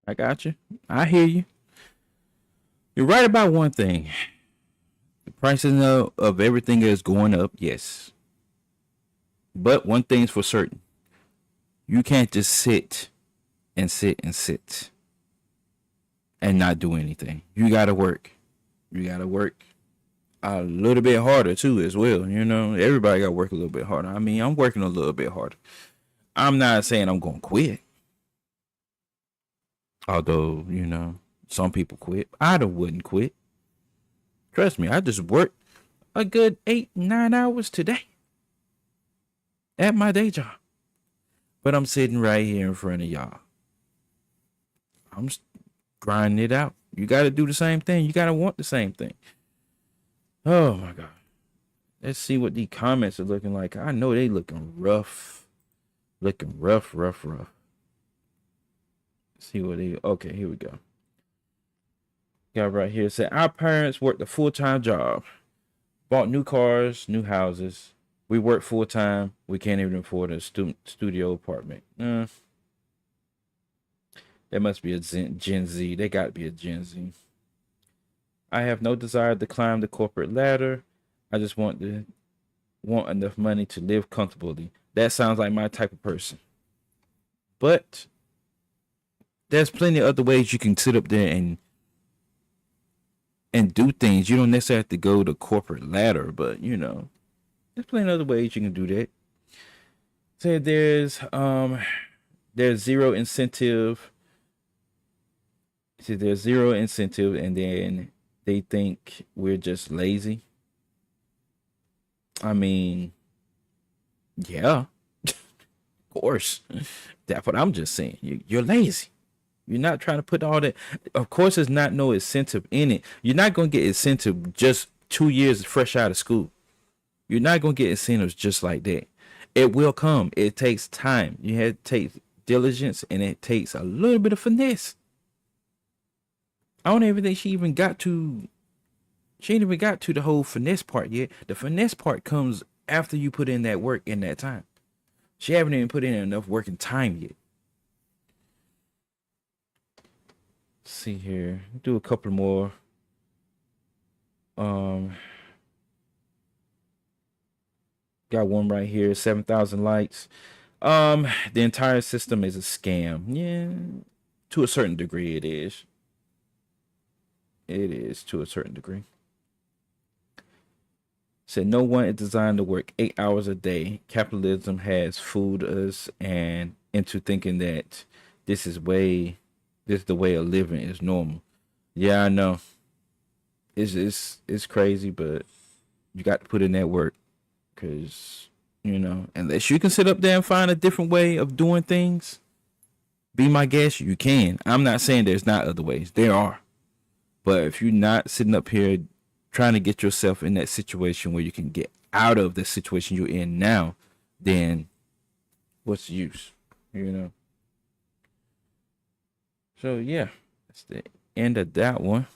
I got you. I hear you. You're right about one thing. The prices of everything is going up, yes. But one thing's for certain. You can't just sit and not do anything. You gotta work. You gotta work a little bit harder too as well. You know, everybody gotta work a little bit harder. I mean, I'm working a little bit harder. I'm not saying I'm gonna quit. Although, you know, some people quit. I wouldn't quit. Trust me, I just worked a good 8-9 hours today at my day job. But I'm sitting right here in front of y'all. I'm grinding it out. You got to do the same thing. You got to want the same thing. Oh, my God. Let's see what the comments are looking like. I know they looking rough. Looking rough. See what they... Okay, here we go. Got right here. Said, our parents worked a full-time job. Bought new cars, new houses. We work full-time. We can't even afford a studio apartment. There must be a Gen Z. They got to be a Gen Z. I have no desire to climb the corporate ladder. I just want enough money to live comfortably. That sounds like my type of person. But there's plenty of other ways you can sit up there and do things. You don't necessarily have to go the corporate ladder, but you know, there's plenty of other ways you can do that. So there's zero incentive. See, there's zero incentive, and then they think we're just lazy. I mean, yeah, of course. That's what I'm just saying. You're lazy. You're not trying to put all that. Of course, there's not no incentive in it. You're not going to get incentive just 2 years fresh out of school. You're not going to get incentives just like that. It will come. It takes time. You have to take diligence, and it takes a little bit of finesse. I don't even think she ain't even got to the whole finesse part yet. The finesse part comes after you put in that work in that time. She haven't even put in enough work and time yet. Let's see here. Do a couple more. Got one right here. 7,000 likes. The entire system is a scam. Yeah, to a certain degree, it is. It is to a certain degree. Said no one is designed to work 8 hours a day. Capitalism has fooled us and into thinking that this is the way of living is normal. Yeah, I know. It's crazy, but you got to put in that work, because You know, unless you can sit up there and find a different way of doing things, be my guest, you can. I'm not saying there's not other ways. There are. But if you're not sitting up here trying to get yourself in that situation where you can get out of the situation you're in now, then what's the use? You know? So, yeah, that's the end of that one.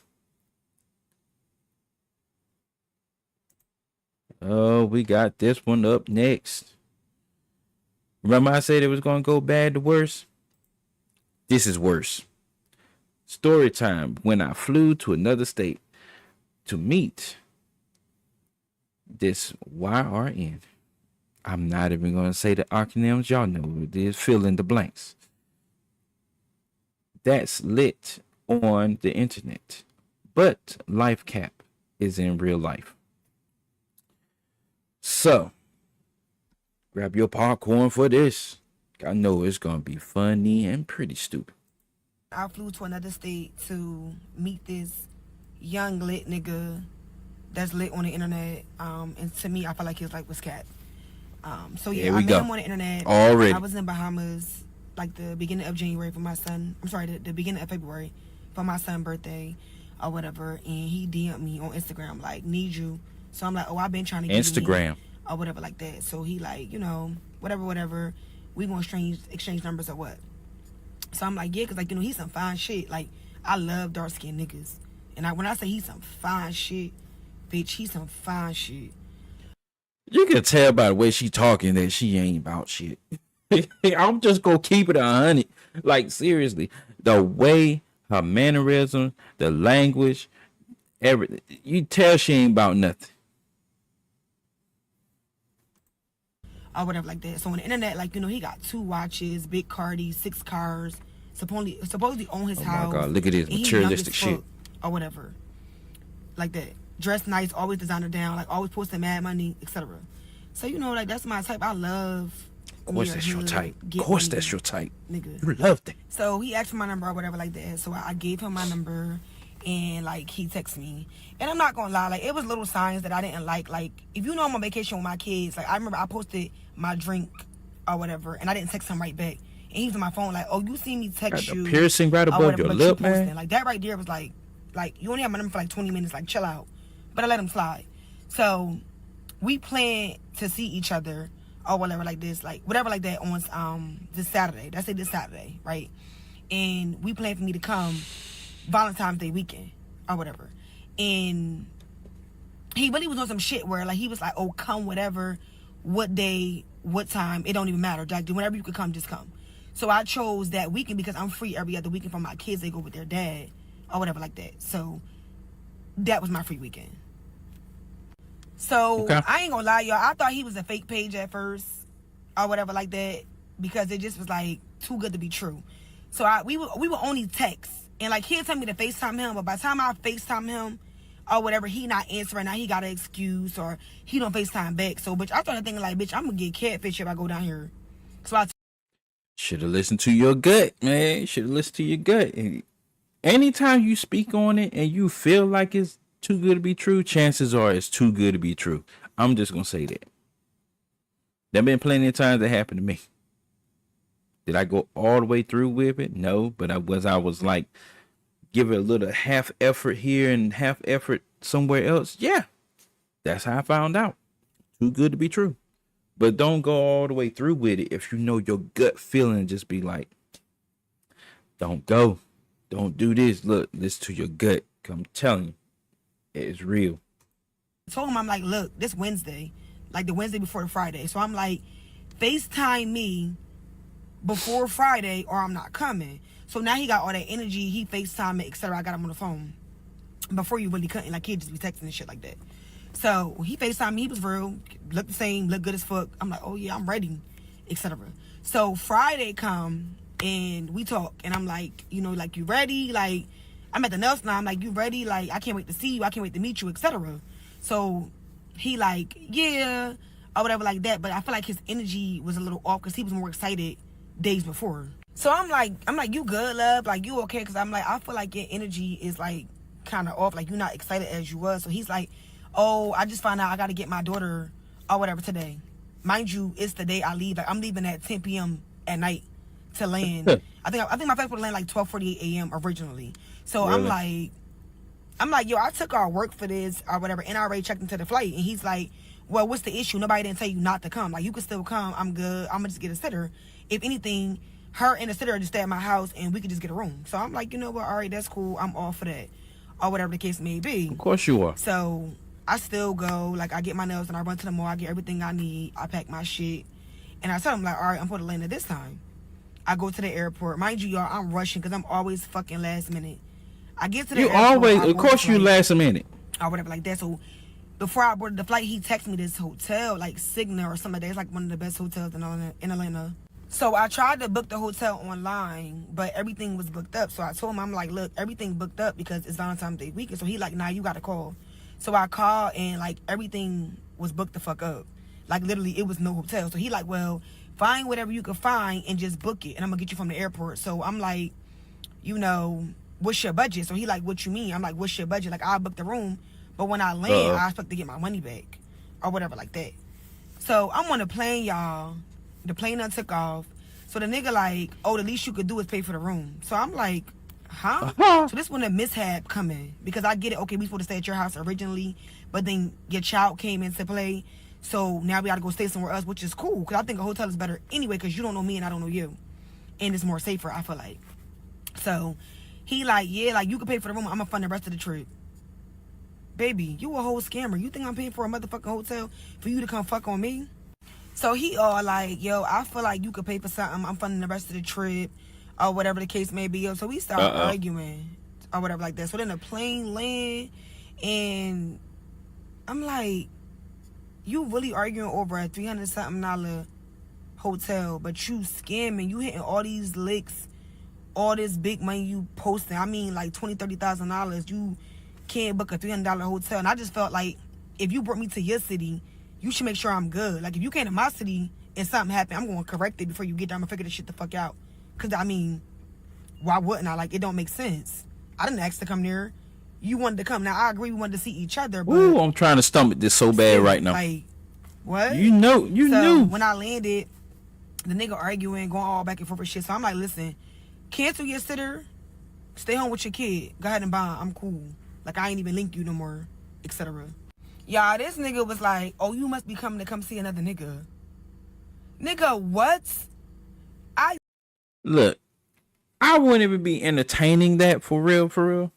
Oh, we got this one up next. Remember I said it was going to go bad to worse? This is worse. Story time. When I flew to another state to meet this YRN. I'm not even going to say the acronyms. Y'all know it is. Fill in the blanks. That's lit on the internet. But life cap is in real life. So, grab your popcorn for this. I know it's going to be funny and pretty stupid. I flew to another state to meet this young lit nigga that's lit on the internet. And to me, I felt like he was cat. So yeah, I met him on the internet. Already. I was in Bahamas like the beginning of January for my son. I'm sorry, the beginning of February for my son's birthday or whatever. And he DM'd me on Instagram like, need you. So I'm like, oh, I've been trying to get Instagram or whatever like that. So he like, you know, whatever. We gonna exchange numbers or what? So I'm like, yeah, cause like, you know, he's some fine shit. Like, I love dark skinned niggas. And when I say he's some fine shit, bitch, he's some fine shit. You can tell by the way she talking that she ain't about shit. I'm just gonna keep it 100. Like, seriously, the way her mannerisms, the language, everything, you tell she ain't about nothing. Or whatever like that. So on the internet, like, you know, he got 2 watches, big Cardi, 6 cars, supposedly own his house. Oh my God, look at this materialistic shit. Or whatever. Like that. Dressed nice, always designer down, like always posting mad money, etc. So, you know, like, that's my type. I love. Of course that's your type. Of course that's your type. Nigga. You love that. So he asked for my number or whatever like that. So I gave him my number and like he texted me. And I'm not gonna lie, like, it was little signs that I didn't like. Like, if you know I'm on vacation with my kids, like, I remember I posted my drink or whatever and I didn't text him right back. And he was on my phone like, oh, you see me text got you. The piercing right above your lip, man. Like, that right there was like, you only have my number for like 20 minutes, like, chill out. But I let him slide. So we planned to see each other or whatever like this, like whatever like that on this Saturday. That's it, this Saturday, right? And we planned for me to come Valentine's Day weekend or whatever. And he really was on some shit where like he was like, oh, come whatever, what day, what time, it don't even matter. Like, whenever you could come, just come. So I chose that weekend because I'm free every other weekend for my kids. They go with their dad or whatever like that. So that was my free weekend. So okay. I ain't gonna lie, y'all. I thought he was a fake page at first or whatever like that because it just was like too good to be true. So we would only text and like he'll tell me to FaceTime him, but by the time I FaceTime him or whatever, he not answering. Now he got an excuse or he don't FaceTime back. So bitch, I started thinking like, bitch, I'm gonna get catfish if I go down here. So I should have listened to your gut, man. Should have listened to your gut. Anytime you speak on it and you feel like it's too good to be true, chances are it's too good to be true. I'm just gonna say that. There been plenty of times that happened to me. Did I go all the way through with it? No, but I was like, give it a little half effort here and half effort somewhere else. Yeah, that's how I found out. Too good to be true. But don't go all the way through with it if you know your gut feeling. Just be like, don't go, don't do this. Look, listen to your gut. I'm telling you. It's real. I told him, I'm like, look, this Wednesday, like the Wednesday before the Friday. So I'm like, FaceTime me before Friday or I'm not coming. So now he got all that energy. He FaceTime me, etc. I got him on the phone. Before you really couldn't, like, he'd just be texting and shit like that. So he FaceTime me. He was real. Looked the same. Looked good as fuck. I'm like, oh yeah, I'm ready, etc. So Friday come and we talk. And I'm like, you know, like, you ready? Like, I'm at the nail salon. I'm like, you ready? Like, I can't wait to see you. I can't wait to meet you, etc. So he like, yeah, or whatever like that. But I feel like his energy was a little off because he was more excited days before. So I'm like, you good, love? Like, you okay? Because I'm like, I feel like your energy is like kind of off. Like, you're not excited as you was. So he's like, oh, I just found out I got to get my daughter or whatever today. mind you, it's the day I leave. Like I'm leaving at 10 p.m. at night to land. I think my flight would land like 12:48 a.m. originally. So Really? I'm like, yo, I took our work for this or whatever, and I already checked into the flight. And he's like, well, what's the issue? Nobody didn't tell you not to come. Like, you can still come. I'm good. I'm gonna just get a sitter. If anything, her and the sitter just stay at my house, and we could just get a room. So I'm like, you know what? All right, that's cool. I'm all for that, or whatever the case may be. Of course you are. So I still go. Like, I get my nails and I run to the mall. I get everything I need. I pack my shit, and I tell him like, all right, I'm for the land at this time. I go to the airport. Mind you, y'all, I'm rushing because I'm always fucking last minute. I get to the You airport. always, of course, you last a minute. Or whatever like that. So before I boarded the flight, he texted me this hotel, like Cigna or something like that. It's like one of the best hotels in Atlanta. So I tried to book the hotel online, but everything was booked up. So I told him, I'm like, look, everything booked up because it's Valentine's Day weekend. So he like, nah, you got to call. So I called and like everything was booked the fuck up. Like literally it was no hotel. So he like, well, find whatever you can find and just book it. And I'm going to get you from the airport. So I'm like, you know, what's your budget? So he like, what you mean? I'm like, what's your budget? Like, I'll book the room, but when I land, I expect to get my money back or whatever like that. So I'm on the plane, y'all. The plane done took off. So the nigga like, oh, the least you could do is pay for the room. So I'm like, huh? So this when the mishap coming. Because I get it, okay, we supposed to stay at your house originally, but then your child came into play. So now we gotta go stay somewhere else, which is cool. Because I think a hotel is better anyway, because you don't know me and I don't know you. And it's more safer, I feel like. So he like, yeah, like you can pay for the room. I'm gonna fund the rest of the trip. Baby, you a whole scammer. You think I'm paying for a motherfucking hotel for you to come fuck on me? So he all like, yo, I feel like you could pay for something. I'm funding the rest of the trip or whatever the case may be. Yo, so we start arguing or whatever like that. So then the plane land and I'm like, you really arguing over a $300-something hotel, but you scamming. You hitting all these licks, all this big money you posting. I mean, like $20,000-$30,000. You can't book a $300 hotel. And I just felt like if you brought me to your city, you should make sure I'm good. Like if you came to my city and something happened, I'm going to correct it before you get there. I'm going to figure this shit the fuck out. Because, I mean, why wouldn't I? Like, it don't make sense. I didn't ask to come there. You wanted to come. Now, I agree we wanted to see each other, but... Ooh, I'm trying to stomach this so bad right now. Like, what? You know, you knew. When I landed, the nigga arguing, going all back and forth with shit. So I'm like, listen, cancel your sitter, stay home with your kid. Go ahead and bond. I'm cool. Like, I ain't even link you no more, etc. Y'all, this nigga was like, oh, you must be coming to come see another nigga. Nigga, what? Look, I wouldn't even be entertaining that for real.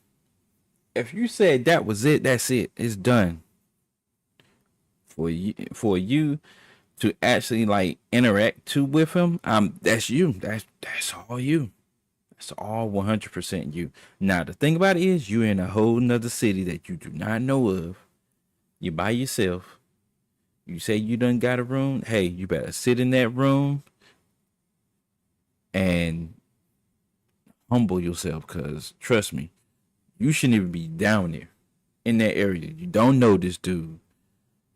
If you said that was it, that's it. It's done. For you to actually like interact with him, that's you. That's all you. That's all 100% you. Now the thing about it is, you're in a whole nother city that you do not know of. You by yourself. You say you done got a room. Hey, you better sit in that room and humble yourself, because trust me, you shouldn't even be down there in that area. You don't know this dude.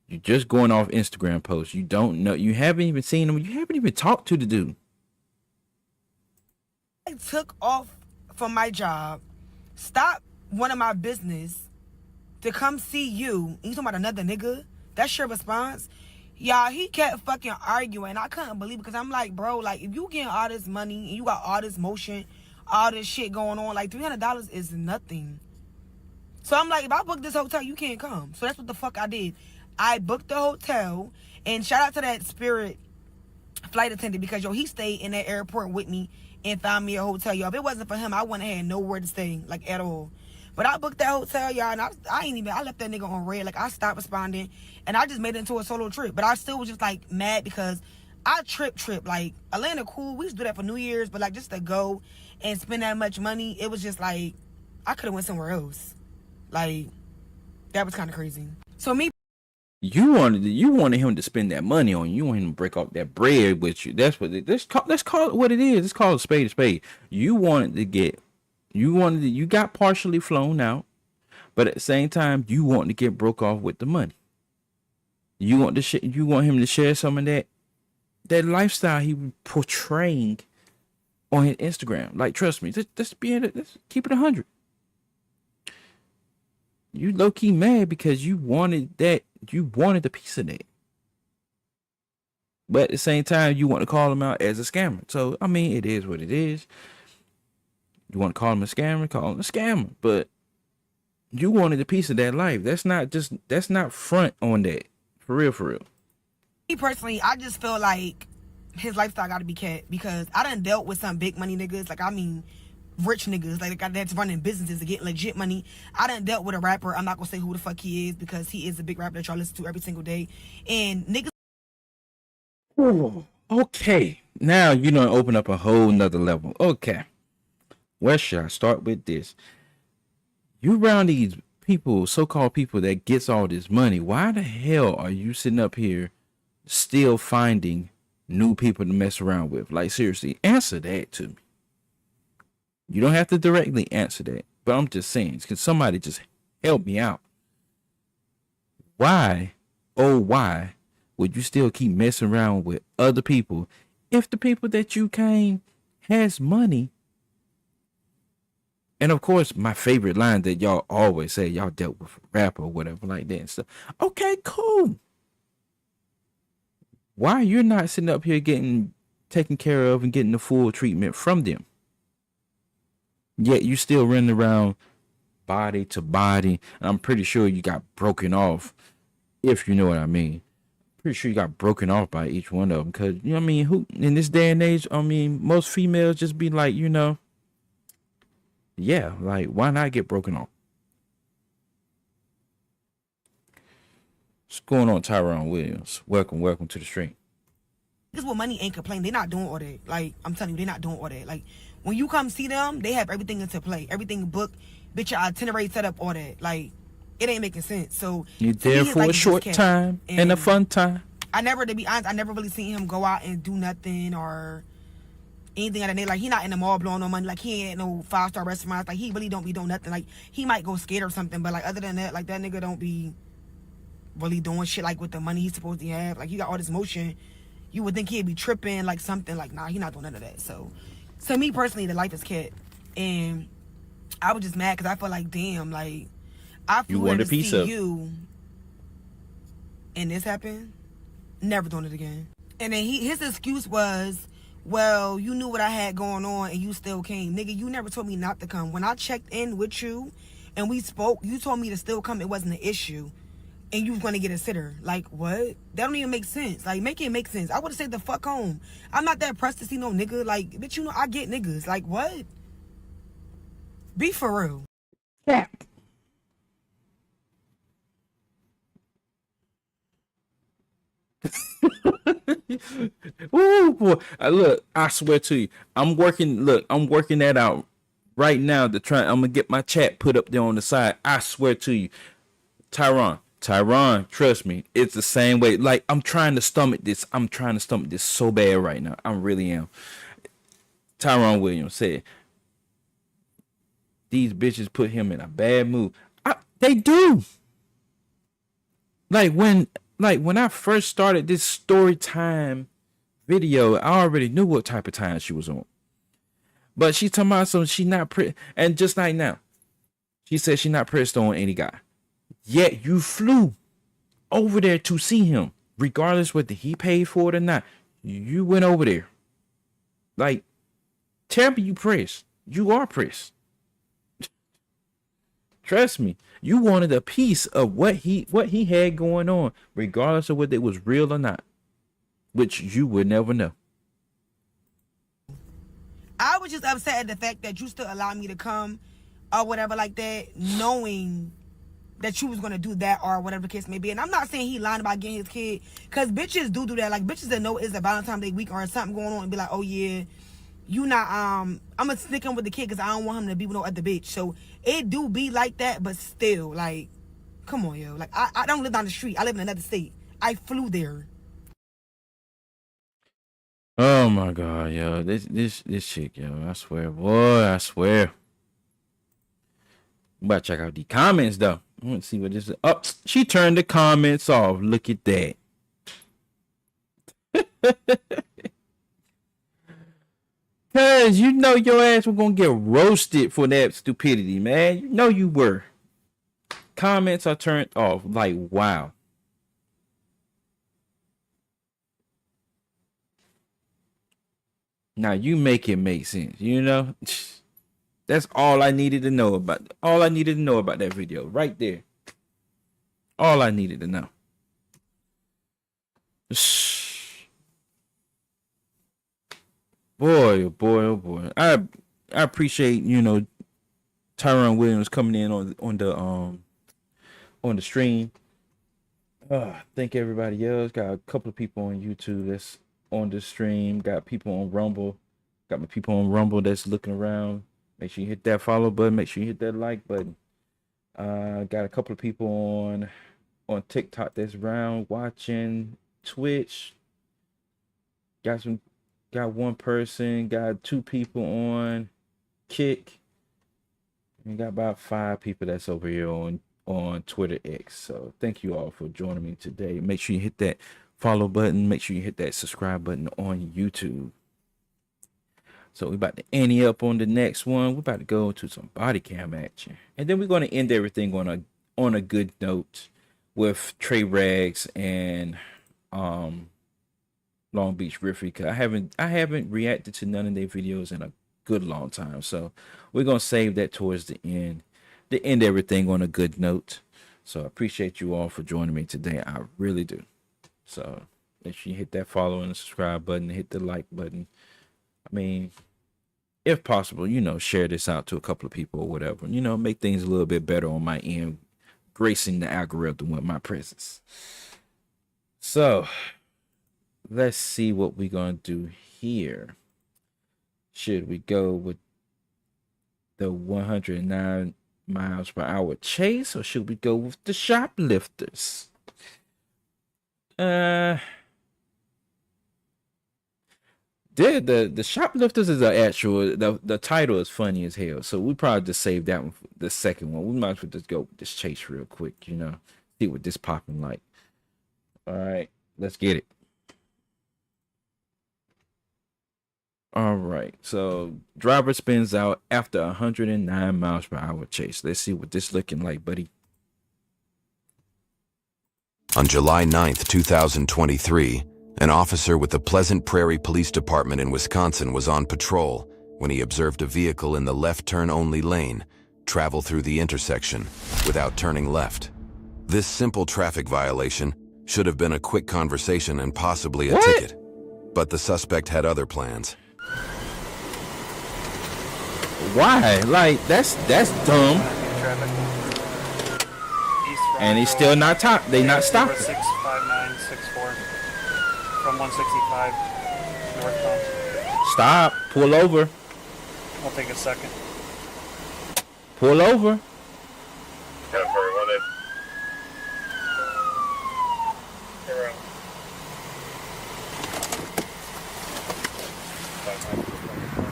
You're just going off Instagram posts. You don't know. You haven't even seen him. You haven't even talked to the dude. I took off from my job, stopped one of my business to come see you. And you talking about another nigga? That's your response? Y'all, he kept fucking arguing. I couldn't believe it, because I'm like, bro, like, if you getting all this money and you got all this motion, all this shit going on, like, $300 is nothing. So I'm like, if I book this hotel, you can't come. So that's what the fuck I did. I booked the hotel, and shout out to that Spirit flight attendant, because, yo, he stayed in that airport with me and found me a hotel, y'all. If it wasn't for him, I wouldn't have had nowhere to stay, like, at all. But I booked that hotel, y'all, and I left that nigga on red. Like, I stopped responding, and I just made it into a solo trip. But I still was just, like, mad because I trip. Like, Atlanta cool. We used to do that for New Year's, but, like, just to go and spend that much money, it was just, like, I could have went somewhere else. Like, that was kind of crazy. So, You wanted him to spend that money on you. You want him to break off that bread with you. That's what let's call it what it is. Let's call it a spade. You got partially flown out, but at the same time, you want to get broke off with the money. You want him to share some of that lifestyle he was portraying on his Instagram. Like, trust me, let's keep it 100. You low key mad because you wanted a piece of that. But at the same time, you want to call him out as a scammer. So I mean, it is what it is. You want to call him a scammer, call him a scammer. But you wanted a piece of that life. That's not front on that. For real, for real. Me personally, I just feel like his lifestyle got to be kept because I done dealt with some big money niggas. Like, I mean, rich niggas. Like, that's running businesses to get legit money. I done dealt with a rapper. I'm not going to say who the fuck he is because he is a big rapper that y'all listen to every single day. And niggas. Ooh, okay. Now you don't open up a whole nother level. Okay. Where should I start with this? You around these people, so-called people that gets all this money. Why the hell are you sitting up here still finding new people to mess around with? Like, seriously, answer that to me. You don't have to directly answer that, but I'm just saying, can somebody just help me out? Why, oh why, would you still keep messing around with other people if the people that you came has money? And of course, my favorite line that y'all always say, y'all dealt with a rapper or whatever like that and stuff. Okay, cool. Why you're not sitting up here getting taken care of and getting the full treatment from them? Yet you still running around body to body. And I'm pretty sure you got broken off, if you know what I mean. Pretty sure you got broken off by each one of them. Because, you know what I mean, who in this day and age, I mean, most females just be like, you know, yeah, like, why not get broken off? What's going on, Tyrone Williams? Welcome to the stream. Niggas with money ain't complaining. They not doing all that. Like, I'm telling you, they not doing all that. Like, when you come see them, they have everything into play. Everything booked. Bitch, your itinerary set up, all that. Like, it ain't making sense. So you're there for like a short time and a fun time. To be honest, I never really seen him go out and do nothing or anything like that. Like, he not in the mall blowing no money. Like, he ain't no 5-star restaurants. Like, he really don't be doing nothing. Like, he might go skate or something, but like, other than that, like, that nigga don't be really doing shit like with the money he's supposed to have. Like, he got all this motion. You would think he'd be tripping like something. Like, nah, he not doing none of that. So to me personally, the life is kept. And I was just mad because I felt like, damn, like, I flew in to see you and this happened. Never doing it again. And then his excuse was, well, you knew what I had going on and you still came. Nigga, you never told me not to come. When I checked in with you and we spoke, you told me to still come. It wasn't an issue. And you was going to get a sitter. Like, what? That don't even make sense. Like, make it make sense. I would have said the fuck home. I'm not that pressed to see no nigga. Like, bitch, you know, I get niggas. Like, what? Be for real. Yeah. Ooh, boy. Look, I swear to you, I'm working that out right now I'm gonna get my chat put up there on the side. I swear to you, Tyron, trust me, it's the same way. Like, I'm trying to stomach this so bad right now. I really am. Tyron Williams said these bitches put him in a bad mood. They do. Like, when I first started this story time video, I already knew what type of time she was on. But she talking about something she not and just like now, she said she not pressed on any guy. Yet you flew over there to see him, regardless whether he paid for it or not. You went over there. Like, tell me you pressed. You are pressed. Trust me, you wanted a piece of what he had going on, regardless of whether it was real or not, which you would never know. I was just upset at the fact that you still allowed me to come or whatever like that, knowing that you was going to do that or whatever the case may be. And I'm not saying he lying about getting his kid, because bitches do that. Like, bitches that know it's a Valentine's Day week or something going on and be like, oh yeah, you not, I'm going to stick him with the kid because I don't want him to be with no other bitch. So it do be like that, but still, like, come on, yo. Like, I don't live down the street. I live in another state. I flew there. Oh my God, yo. This chick, yo. I swear, boy, I swear. I'm about to check out the comments, though. I want to see what this is. Oh, she turned the comments off. Look at that. Cause you know your ass was gonna get roasted for that stupidity, man. You know you were. Comments are turned off. Like, wow. Now you make it make sense, you know? That's all I needed to know about. All I needed to know about that video right there. All I needed to know. Boy, oh boy, oh boy. I appreciate, you know, Tyron Williams coming in on the stream. Thank everybody else. Got a couple of people on YouTube that's on the stream. Got people on Rumble. Got my people on Rumble that's looking around. Make sure you hit that follow button. Make sure you hit that like button. Got a couple of people on TikTok that's around watching. Twitch. Got one person. Got 2 people on Kick. And got about 5 people that's over here on Twitter X. So thank you all for joining me today. Make sure you hit that follow button. Make sure you hit that subscribe button on YouTube. So we're about to ante up on the next one. We're about to go to some body cam action. And then we're going to end everything on a good note with Trey Rags and LongBeachGriffy. Cause I haven't reacted to none of their videos in a good long time. So we're going to save that towards the end. To end everything on a good note. So I appreciate you all for joining me today. I really do. So make sure you hit that follow and the subscribe button, hit the like button. I mean, if possible, you know, share this out to a couple of people or whatever. You know, make things a little bit better on my end, gracing the algorithm with my presence. So let's see what we're going to do here. Should we go with the 109 miles per hour chase, or should we go with the shoplifters? The shoplifters is the title is funny as hell, so we probably just save that one for the second one. We might as well just go with this chase real quick, you know, see what this popping like. All right, let's get it. All right, so driver spins out after 109 miles per hour chase. Let's see what this looking like, buddy. On July 9th, 2023, an officer with the Pleasant Prairie Police Department in Wisconsin was on patrol when he observed a vehicle in the left turn-only lane travel through the intersection without turning left. This simple traffic violation should have been a quick conversation and possibly a ticket, but the suspect had other plans. Why? Like, that's dumb. And he's still not top. They not stopping. 65964 from 165 northbound. Stop. Pull over. I'll take a second. Pull over.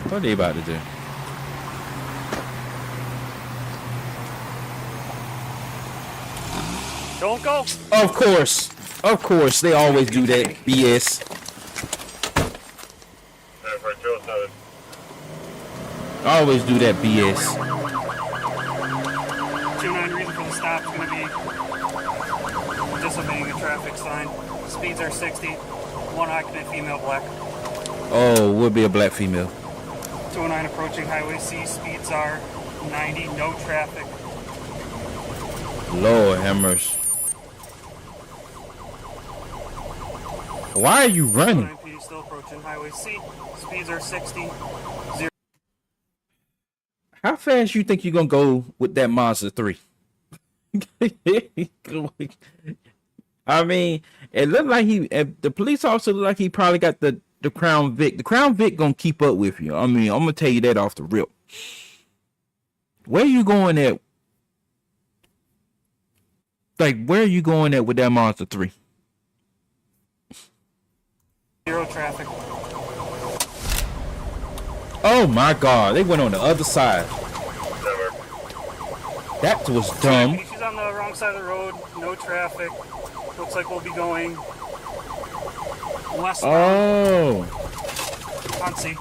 What are they about to do? Don't go. Of course, they always do that BS. Always do that BS. 2-9 reason for the stop is going to be disobeying a traffic sign. Speeds are 60. One occupant, female, black. Oh, would be a black female. 209 approaching Highway C. Speeds are 90. No traffic. Lord have mercy. Why are you running? 209 PD still approaching Highway C. Speeds are 60. How fast you think you're gonna go with that Mazda 3? I mean, it looked like the police officer looked like he probably got the Crown Vic. The Crown Vic gonna keep up with you. I mean, I'm gonna tell you that off the rip. Where you going at? Like, where are you going at with that Mazda 3? Zero traffic. Oh my God, they went on the other side. That was dumb. She's on the wrong side of the road. No traffic. Looks like we'll be going westbound. Oh. On C.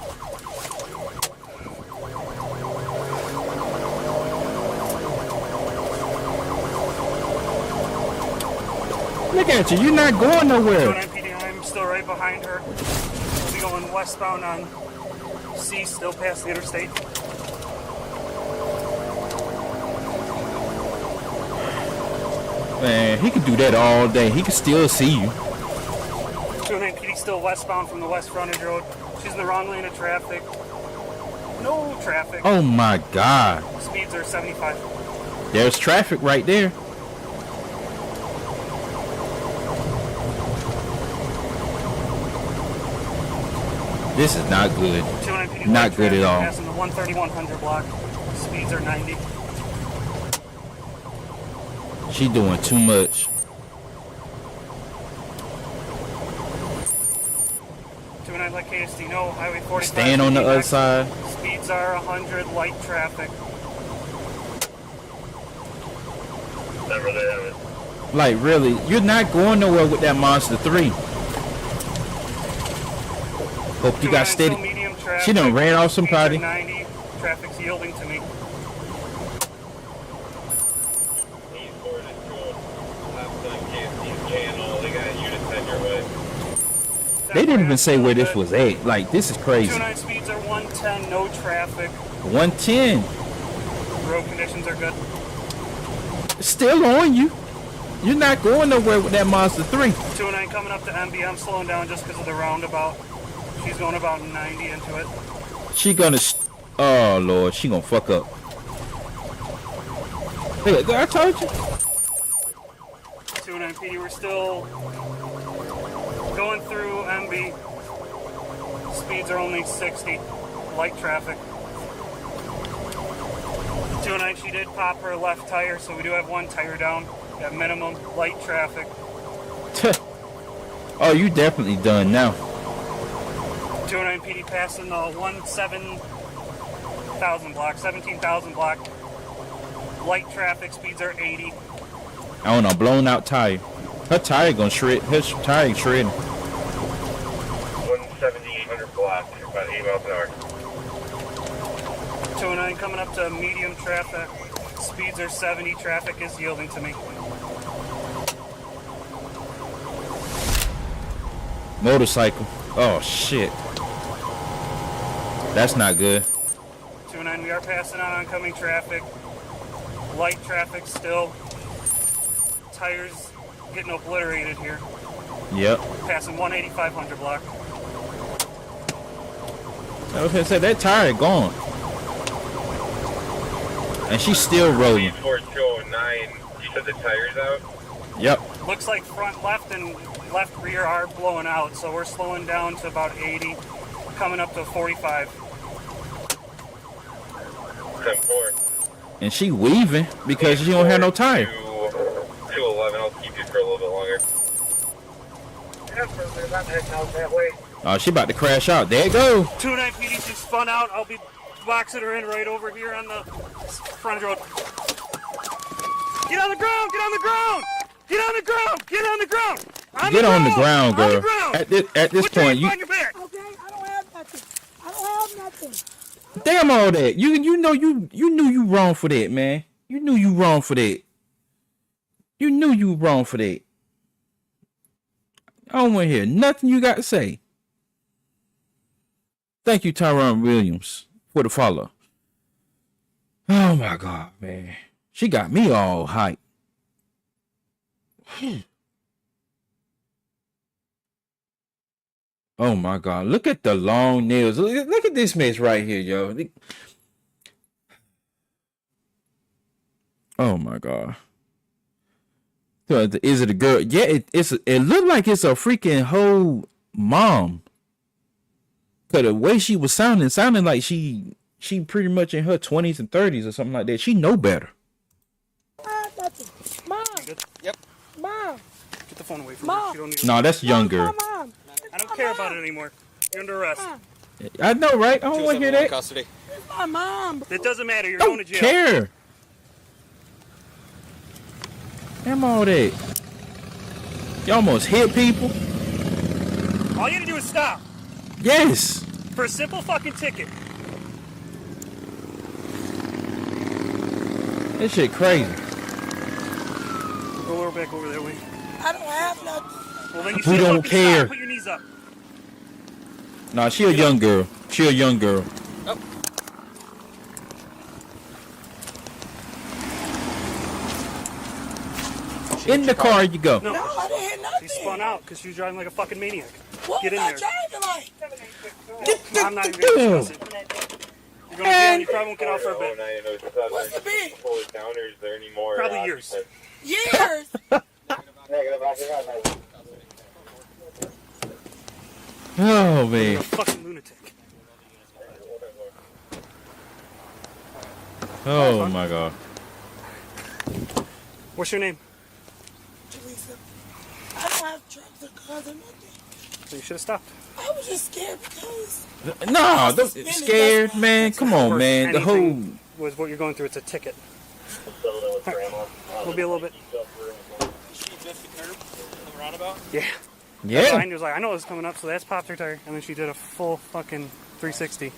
Look at you, you're not going nowhere. 209 PD, I'm still right behind her. We'll be going westbound on C still past the interstate. Man, he could do that all day. He could still see you. 209 PD still westbound from the west frontage road. She's in the wrong lane of traffic. No traffic. Oh my God. Speeds are 75. There's traffic right there. This is not good. 209 PD Not good at all. Passing the 13100 block. Speeds are 90. She doing too much. 209 let KSD know. Highway 45. Staying on the other side. Speeds are 100. Light traffic. Never they have it. Like, really, you're not going nowhere with that Monster 3. Hope you got 209 steady. still medium traffic. She done ran off somebody. Speeds are 90. Traffic's yielding to me. He's forwarded to him. Last time KFC's channel. They got you to send your way. They didn't even say where this was at. Like, this is crazy. 209 speeds are 110. No traffic. 110. Road conditions are good. Still on you. You're not going nowhere with that Monster 3. 209 coming up to MB. I'm slowing down just because of the roundabout. She's going about 90 into it. She gonna... Oh, Lord. She gonna fuck up. Hey, I told you. 209 PD, we're still going through MB. Speeds are only 60. Light traffic. 209, she did pop her left tire, so we do have one tire down at minimum. Light traffic. Oh, you definitely done now. 209 PD passing the 17,000 block. Light traffic, speeds are 80. I don't know, blown out tire. Her tire gonna shred. Her tire ain't shredding. 17800 block, about 8 miles an hour. 209 coming up to medium traffic. Speeds are 70. Traffic is yielding to me. Motorcycle. Oh, shit. That's not good. 209, we are passing on oncoming traffic. Light traffic still. Tires getting obliterated here. Yep. Passing 18500 block. I was gonna say, that tire gone. And she's still rolling. 4209, you said the tire's out? Yep. Looks like front left and left rear are blowing out, so we're slowing down to about 80, coming up to 45. 10-4. And she weaving because she don't have no tire. 211, I'll keep you for a little bit longer. Oh, she about to crash out. There it go. 209 PD, she spun out. I'll be boxing her in right over here on the front road. Get on the ground! Get on the ground! Get on the ground! Get on the ground! Get on the ground, girl. On the ground. At this Put your point, hands you on your back. Okay, I don't have nothing. I don't have nothing. damn all that. You know you knew you wrong for that, man. You knew you wrong for that. You knew you were wrong for that. I don't want to hear nothing you got to say. Thank you, Tyrone Williams, for the follow. Oh my God, man. She got me all hyped. Oh my God. Look at the long nails. Look at this mess right here, yo. Oh my God. So is it a girl? Yeah, it looked like it's a freaking whole mom. Cause the way she was sounding like she pretty much in her 20s and 30s or something like that. She know better. Mom. Yep. Mom. Get the phone away from Mom. her. You don't need it. No, that's younger. Mom. I don't care about it anymore. You're under arrest. I know, right? I don't want to hear that. Custody. My mom. It doesn't matter. You're going Don't to jail. care. Damn all that. You almost hit people. All you have to do is stop Yes. for a simple fucking ticket. This shit crazy. Roll her back over that way. I don't have nothing. Well, then you We should don't fucking care. Stop. Put your knees up. Nah, she a young girl. She a young girl. Oh. In the car you go. No, I didn't hit nothing. she spun out because she was driving like a fucking maniac. What Get in was there. I driving like? I'm not even gonna discuss it. You're going to jail and you probably won't get out for a bit. What's the bid? Probably years. Years. Oh You're man. a fucking lunatic. Oh my god. What's your name? Teresa, I don't have drugs or guns or nothing. So you should have stopped. I was just scared because No, don't scared, man. Come on, man. The whole Anything was what you're going through. It's a ticket. We'll be a little bit. Yeah. yeah. Mine was like, I know it was coming up, so that's popped her tire. And then she did a full fucking 360.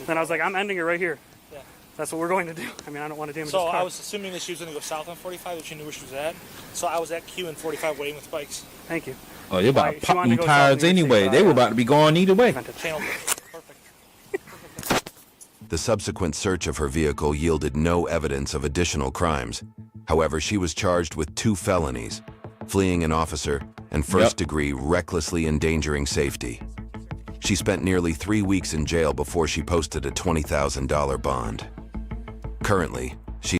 Then I was like, I'm ending it right here. Yeah. That's what we're going to do. I mean, I don't want to damage So this car. I was assuming that she was going to go south on 45, that she knew where she was at. So I was at Q in 45 waiting with bikes. Thank you. Oh, you're about to She pop wanted them to go tires south and anyway. see, They were about to be going either way. Channel perfect. The subsequent search of her vehicle yielded no evidence of additional crimes. However, she was charged with 2 felonies, fleeing an officer and first-degree recklessly endangering safety. She spent nearly 3 weeks in jail before she posted a $20,000 bond. Currently, she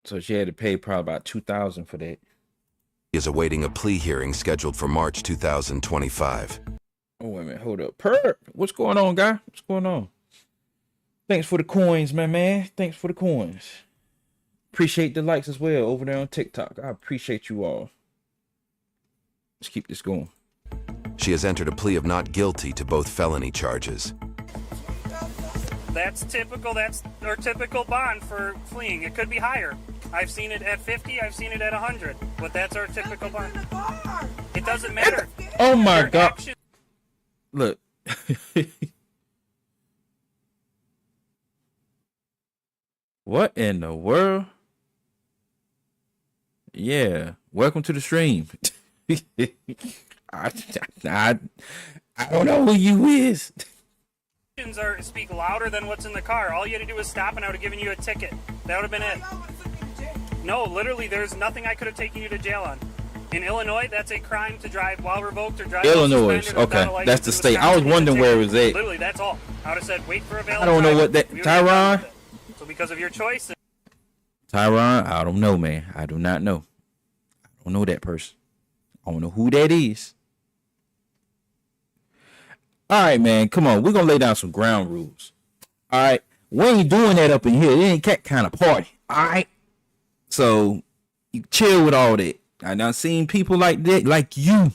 So she had to pay probably about $2,000 for that. is awaiting a plea hearing scheduled for March 2025. Oh wait a minute, hold up. Perp, what's going on, guy? What's going on? Thanks for the coins, man. Thanks for the coins. Appreciate the likes as well over there on TikTok. I appreciate you all. Let's keep this going. She has entered a plea of not guilty to both felony charges. That's typical. That's our typical bond for fleeing. It could be higher. I've seen it at 50. I've seen it at 100. But that's our typical bond. It doesn't matter. Oh my Your god. action- Look. What in the world? Yeah. Welcome to the stream. I don't know who you is. actions are speak louder than what's in the car. All you had to do was stop and I would have given you a ticket. That would have been it. No, literally, there's nothing I could have taken you to jail on. In Illinois, that's a crime to drive while revoked or drive while Illinois, suspended or without okay. a license. That's the In state. I was Wisconsin, wondering it's a where it ticket. was at. Literally, that's all. I would have said, wait for a valid I don't know driver. what that- We would have been done Tyron? with it. So because of your choice, Tyron, I don't know, man. I do not know. I don't know that person. I don't know who that is. All right, man. Come on. We're going to lay down some ground rules. All right. We ain't doing that up in here. It ain't that kind of party. All right. So you chill with all that. I done seen people like that, like you,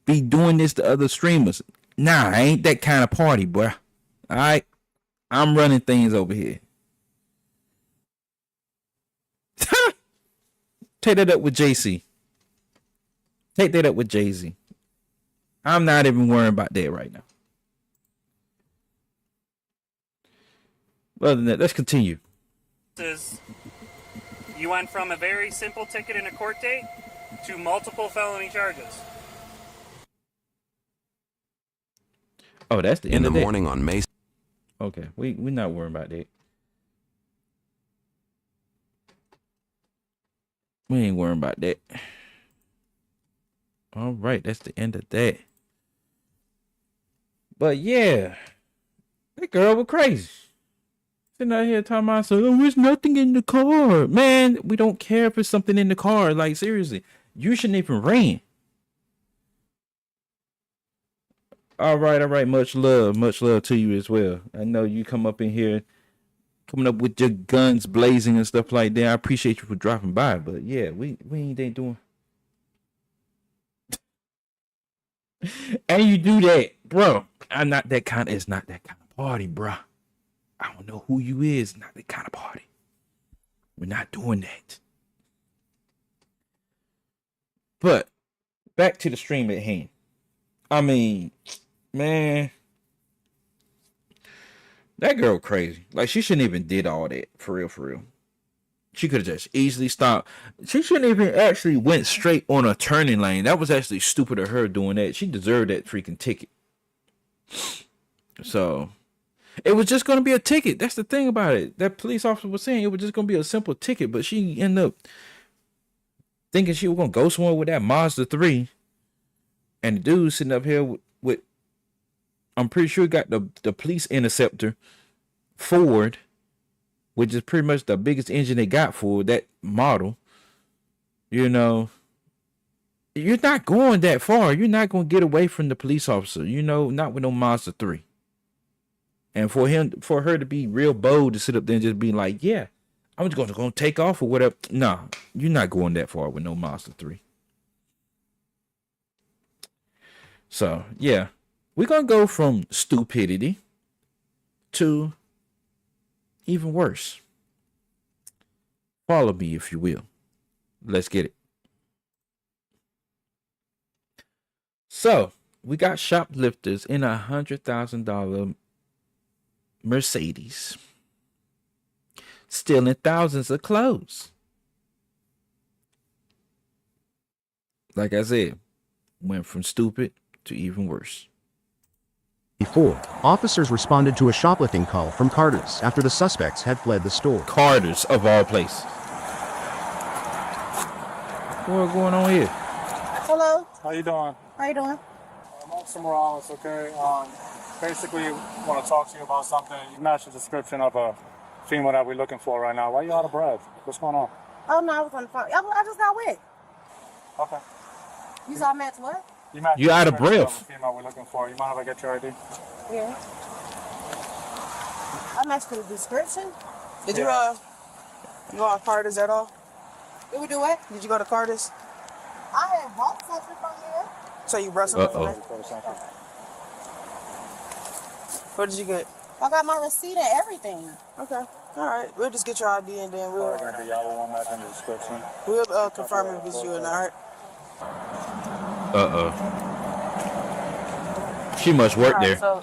be doing this to other streamers. Nah, I ain't that kind of party, boy. All right. I'm running things over here. Take that up with JC. Take that up with Jay-Z. I'm not even worrying about that right now. Other than that, let's continue. is you went from a very simple ticket and a court date to multiple felony charges. Oh, that's the In end the of that. morning on May Okay, we're not worrying about that. We ain't worrying about that. All right, that's the end of that. But yeah, that girl was crazy. Sitting out here talking about, so there's nothing in the car. Man, we don't care if it's something in the car. Like, seriously, you shouldn't even ran. All right. Much love to you as well. I know you come up in here, coming up with your guns blazing and stuff like that. I appreciate you for dropping by, but yeah, we ain't doing. And you do that, bro. I'm not that kind. It's not that kind of party, bro. I don't know who you is. Not that kind of party. We're not doing that. But back to the stream at hand. I mean, man, that girl crazy. Like, she shouldn't even did all that. For real. She could have just easily stopped. She shouldn't even actually went straight on a turning lane. That was actually stupid of her doing that. She deserved that freaking ticket. So it was just going to be a ticket. That's the thing about it. That police officer was saying it was just going to be a simple ticket, but she ended up thinking she was going to go somewhere with that Mazda 3. And the dude sitting up here with I'm pretty sure he got the police interceptor Ford, which is pretty much the biggest engine they got for that model. You know, you're not going that far. You're not going to get away from the police officer, you know, not with no Mazda 3. And for her to be real bold to sit up there and just be like, yeah, I'm just going to take off or whatever. No, you're not going that far with no Mazda 3. So, yeah, we're going to go from stupidity to even worse. Follow me, if you will. Let's get it. So, we got shoplifters in a $100,000 Mercedes stealing thousands of clothes. Like I said, went from stupid to even worse. Before, officers responded to a shoplifting call from Carter's after the suspects had fled the store. Carter's, of all places. What's going on here? Hello. How you doing? How you doing? I'm Officer Morales, okay? Basically, want to talk to you about something. You matched the description of a female that we're looking for right now. Why you out of breath? What's going on? Oh, no, I was on the phone. I just got wet. Okay. You saw match what? You out of breath. Of the female we're looking for. You mind if I get your ID? Yeah. I matched the description. Did you go on Carter's at all? Did we do what? Did you go to Carter's? I had bought something from here. So you brought something from there? Uh-oh. What did you get? I got my receipt and everything. Okay. All right. We'll just get your ID and then we'll confirm if it's you or not. All right? She must work there. So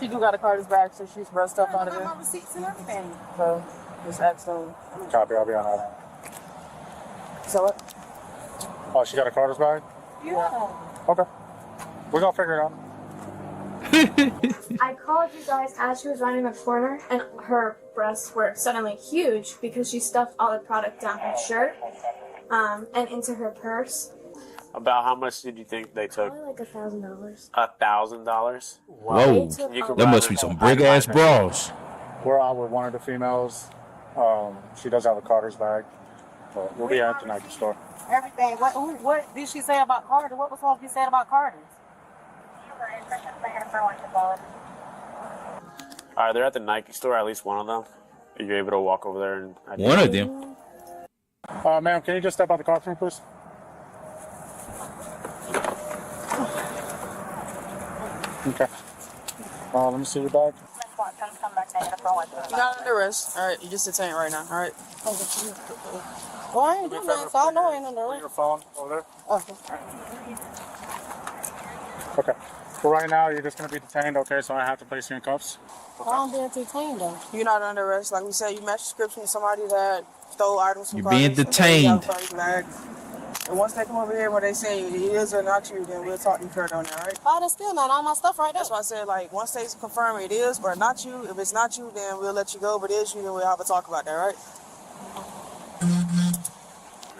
she do got a Carter's bag, so she's brought stuff out of I there. got my receipts and everything. So just ask them. Copy, I'll be on that. So what? Oh, she got a Carter's bag? Yeah. Okay. We're gonna figure it out. I called you guys as she was running the corner, and her breasts were suddenly huge because she stuffed all the product down her shirt and into her purse. About how much did you think they took? Probably like $1,000. $1,000? Whoa, that must be some big ass bras. We're out with one of the females. She does have a Carter's bag. But we'll be at the Nike store. Everything. What did she say about Carter? What was supposed to be said about Carter? Alright, they're at the Nike store, at least one of them. Are you able to walk over there and... One of them? Ma'am, can you just step out the car for me, please? Okay. Let me see your bag. You're not under arrest. All right, you just detained right now. All right. Well, I ain't doing nothing, so I know I ain't under arrest. Your phone over there. Okay. Okay. For right now, you're just going to be detained, okay? So I have to place you in cuffs. Okay. I'm being detained, though. You're not under arrest. Like we said, you matched description with somebody that stole items from You're being Carter's, detained. And once they come over here where they say it is or not you, then we'll talk to you further on that, all right? Oh, that's still not all my stuff right there. That's why I said, like, once they confirm it is or not you, if it's not you, then we'll let you go. But it is you, then we'll have a talk about that, all right?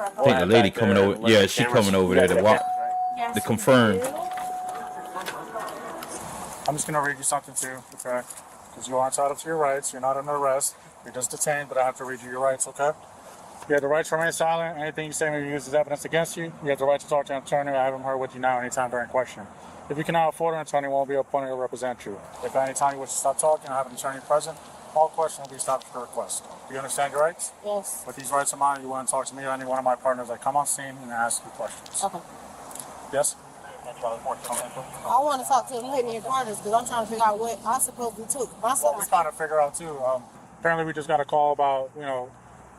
I think the lady coming over. Yeah, she coming over there to walk. To confirm. I'm just going to read you something too, okay? Because you are entitled to your rights. You're not under arrest. You're just detained, but I have to read you your rights, okay? You have the right to remain silent. Anything you say may be used as evidence against you. You have the right to talk to an attorney. I have him here with you now anytime during question. If you cannot afford an attorney, won't be appointed to represent you. If at any time you wish to stop talking, I have an attorney present. All questions will be stopped at your request. Do you understand your rights? Yes. With these rights of mine, you want to talk to me or any one of my partners that come on scene and ask you questions. Okay. Yes? I want to talk to the lady in Carter's because I'm trying to figure out what I'm supposed to do. What we're trying to figure out too. Apparently, we just got a call about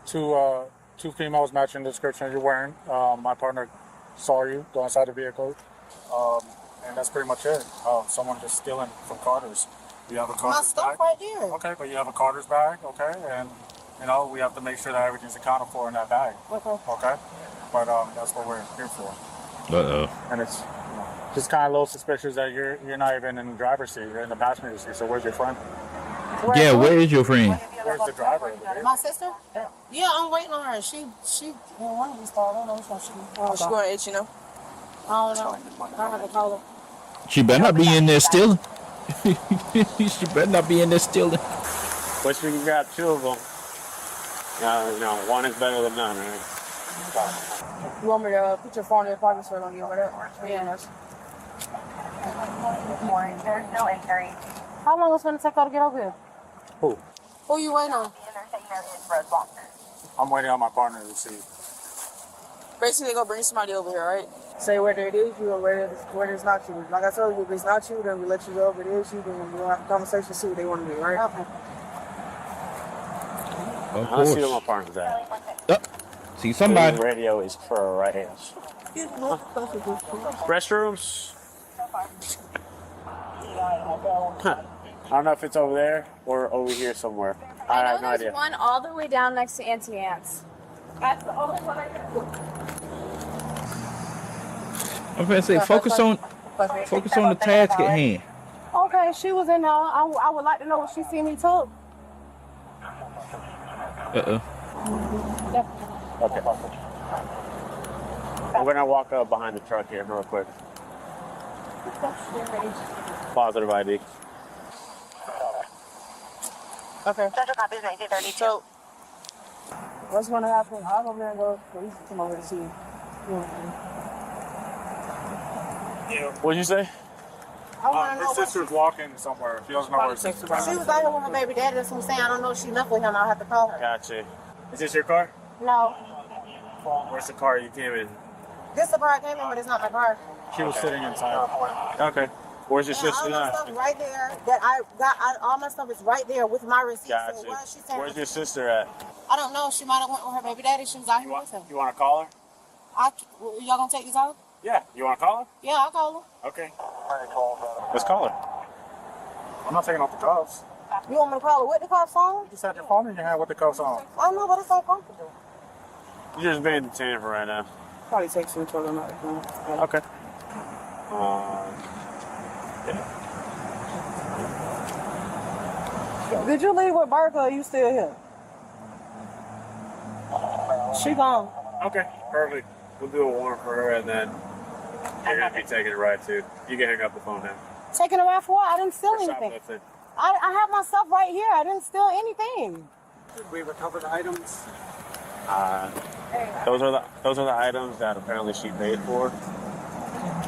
two females matching the description you're wearing. My partner saw you go inside the vehicle, and that's pretty much it. Someone just stealing from Carter's. You have a Carter's my stuff bag. right there. Okay, but you have a Carter's bag, okay, and You know, we have to make sure that everything's accounted for in that bag. Okay. Okay? But that's what we're here for. Uh-oh. And it's just kind of a little suspicious that you're not even in the driver's seat. You're in the passenger seat. So where's your friend? Yeah, where is your friend? Where's the driver? My sister? Yeah, I'm waiting on her. She in one of these cars. I don't know which one she. She going to H, you know? I don't know. I have to call her. She better not be in there stealing. She better not be in there stealing. Wish we could grab two of them. You know, one is better than none, right? You want me to put your phone in your pocket so I don't get over there? Yeah. Good morning. There's no inquiry. How long is it going to take her to get over here? Who? Who you waiting on? I'm waiting on my partner to see. Basically, they're going to bring somebody over here, right? Say whether it is you or whether it's not you. Like I told you, if it's not you, then we let you go. If it is you, then we'll have a conversation, see what they want to do, right? Okay. Of I see where course. my partner's at. See somebody. The radio is for right hands. Restrooms? Huh. I don't know if it's over there or over here somewhere. I have no idea. One all the way down next to Auntie Anne's. That's the only one I can. I'm gonna say focus on the task at hand. Okay, she was in there. I would like to know what she see me took. Uh-oh. Okay. We're gonna walk up behind the truck here real quick. Positive ID. Okay. So, what's going to happen? I'll go over there and go. Police come over to see you. What'd you say? I want to know. Her sister's walking somewhere. She doesn't know where she's She was out here with her baby daddy. That's what I'm saying. I don't know if she left with him. I'll have to call her. Gotcha. Is this your car? No. Where's the car you came in? This is the car I came in, but it's not my car. She was sitting inside. Okay. Where's your Yeah, sister all my now? stuff right there. That I got. All my stuff is right there with my receipt. Gotcha. So where is she saying? Where's your sister at? I don't know. She might have went with her baby daddy. She was out here with him. You want to call her? Y'all gonna take these out? Yeah. You want to call her? Yeah, I'll call her. Okay. Let's call her. I'm not taking off the cuffs. You want me to call her with the cuffs on? You just had your phone in your hand with the cuffs on. I know, but it's uncomfortable. You're just being detained for right now. Probably takes you until the night. Okay. Yeah. Did you leave with Bertha or are you still here? She gone. Okay. Perfect. We'll do a warrant for her and then you're going to be taking it right too. You can hang up the phone now. Taking her out for what? I didn't steal For anything. shoplifting. I have my stuff right here. I didn't steal anything. Did we recover the items? Those are the items that apparently she paid for.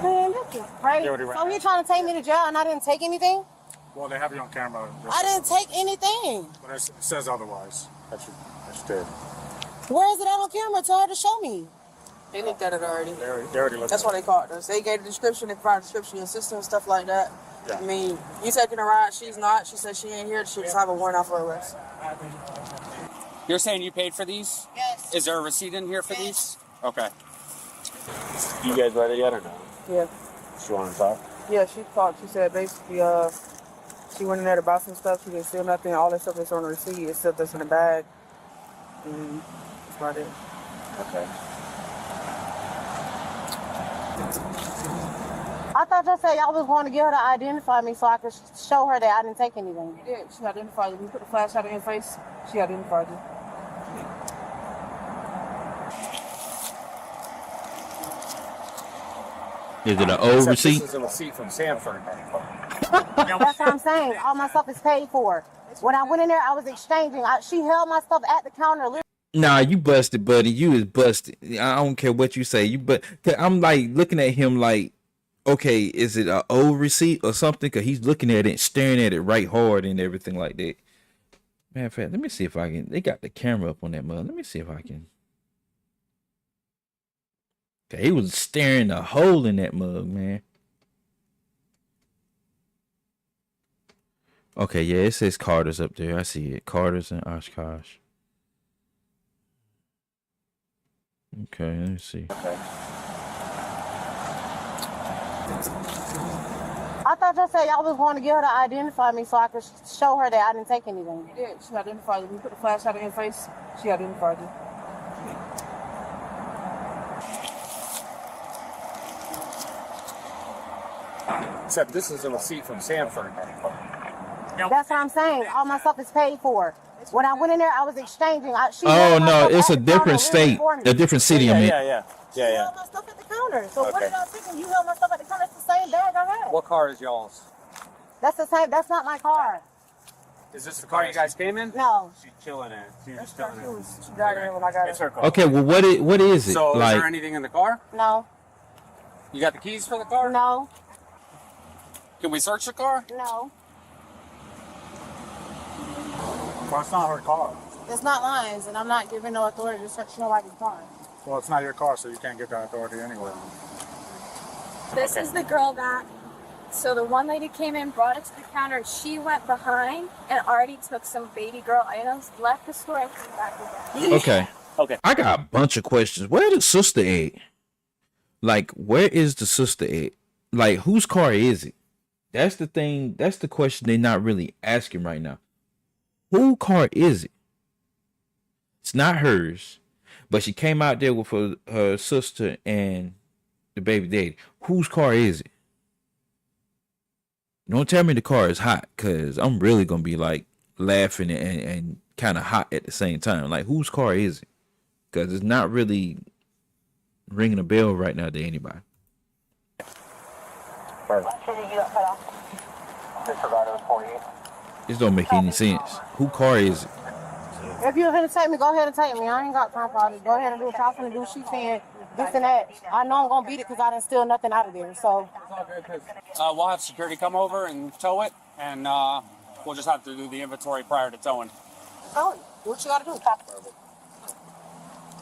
Man, this is crazy. You already ran So you trying to take me to jail and I didn't take anything? Well, they have you on camera. I didn't take anything. But it says otherwise. That's true. Where is it out on camera? Tell her to show me. They looked at it already. They already looked That's at why they called us. They gave the description, they provided a description, your sister and stuff like that. Yeah. I mean, you taking a ride, she's not. She said she ain't here. She just have a warrant out for arrest. You're saying you paid for these? Yes. Is there a receipt in here for these? Okay. You guys ready yet or no? Yeah. She want to talk? Yeah, she called. She said basically, she went in there to buy some stuff. She didn't steal nothing. All that stuff that's on the receipt is stuff that's in the bag. And that's about it. Okay. I thought y'all said y'all was going to get her to identify me so I could show her that I didn't take anything. Yeah, she identified you. You put the flashlight in your face, she identified you. Is it an old receipt? This is a receipt from Sanford. That's what I'm saying. All my stuff is paid for. When I went in there, I was exchanging. She held my stuff at the counter. Nah, you busted, buddy. You is busted. I don't care what you say. I'm like looking at him like, okay, is it an old receipt or something? Because he's looking at it and staring at it right hard and everything like that. Matter of fact, let me see if I can. They got the camera up on that mug. Let me see if I can. Okay, he was staring a hole in that mug, man. Okay, yeah, it says Carter's up there. I see it. Carter's and Oshkosh. Okay, let me see. Okay. I thought y'all said y'all was going to get her to identify me so I could show her that I didn't take anything. Yeah, she identified you. We put the flashlight in your face. She identified you. Except this is a receipt from Sanford. That's what I'm saying. All my stuff is paid for. When I went in there, I was exchanging. She Oh held my no, stuff it's at a the counter different state, for me. a different city. I mean, She held my stuff at the counter. So what did I think when you held my stuff at the counter? It's the same bag I had. What car is y'all's? That's the same. That's not my car. Is this the car you guys came in? No. She's chilling in. She's just chilling in. She got in when I got It's in. her car. okay. Well, what is it So is like? there anything in the car? No. You got the keys for the car? No. Can we search the car? No. Well, it's not her car. It's not mine, and I'm not giving no authority to search nobody's car. Well, it's not your car, so you can't get that authority anyway. This is the girl that. So the one lady came in, brought it to the counter. She went behind and already took some baby girl items, left the store, and came back again. Okay. Okay. I got a bunch of questions. Where the sister at? Like, where is the sister at? Like, whose car is it? That's the thing. That's the question they're not really asking right now. Whose car is it? It's not hers, but she came out there with her sister and the baby daddy. Whose car is it? Don't tell me the car is hot, because I'm really going to be like laughing and kind of hot at the same time. Like, whose car is it? Because it's not really ringing a bell right now to anybody. This don't make any sense. Who car is it? If you're going to take me, go ahead and take me. I ain't got time for all this. Go ahead and do what y'all finna do. She saying this and that. I know I'm going to beat it because I didn't steal nothing out of there. So We'll have security come over and tow it, and we'll just have to do the inventory prior to towing. tell you what you got to do.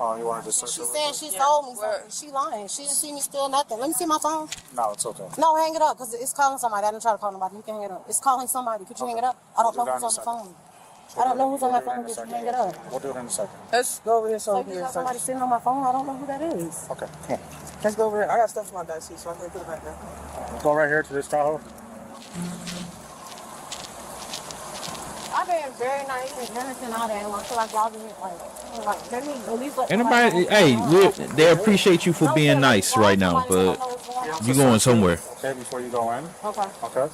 Oh, you wanted to search She it? saying she sold me something. She lying. She didn't see me steal nothing. Let me see my phone. No, it's okay. No, hang it up because it's calling somebody. I didn't try to call nobody. You can hang it up. It's calling somebody. Could you hang it up? I don't know who's on the phone. I don't know who's on my phone. Could you hang it up? We'll do it in a second. Let's go over here so So we you can get got search. somebody sitting on my phone. I don't know who that is. Okay, come on. Let's go over here. I got stuff in my back seat, so I can't put it back there. Go right here to this Tahoe. I've been very nice and generous and all that, and I feel like y'all been like let me at least let Anybody? Hey, they appreciate you for being nice right now, but you going somewhere. Okay, before you go in. Okay. Okay.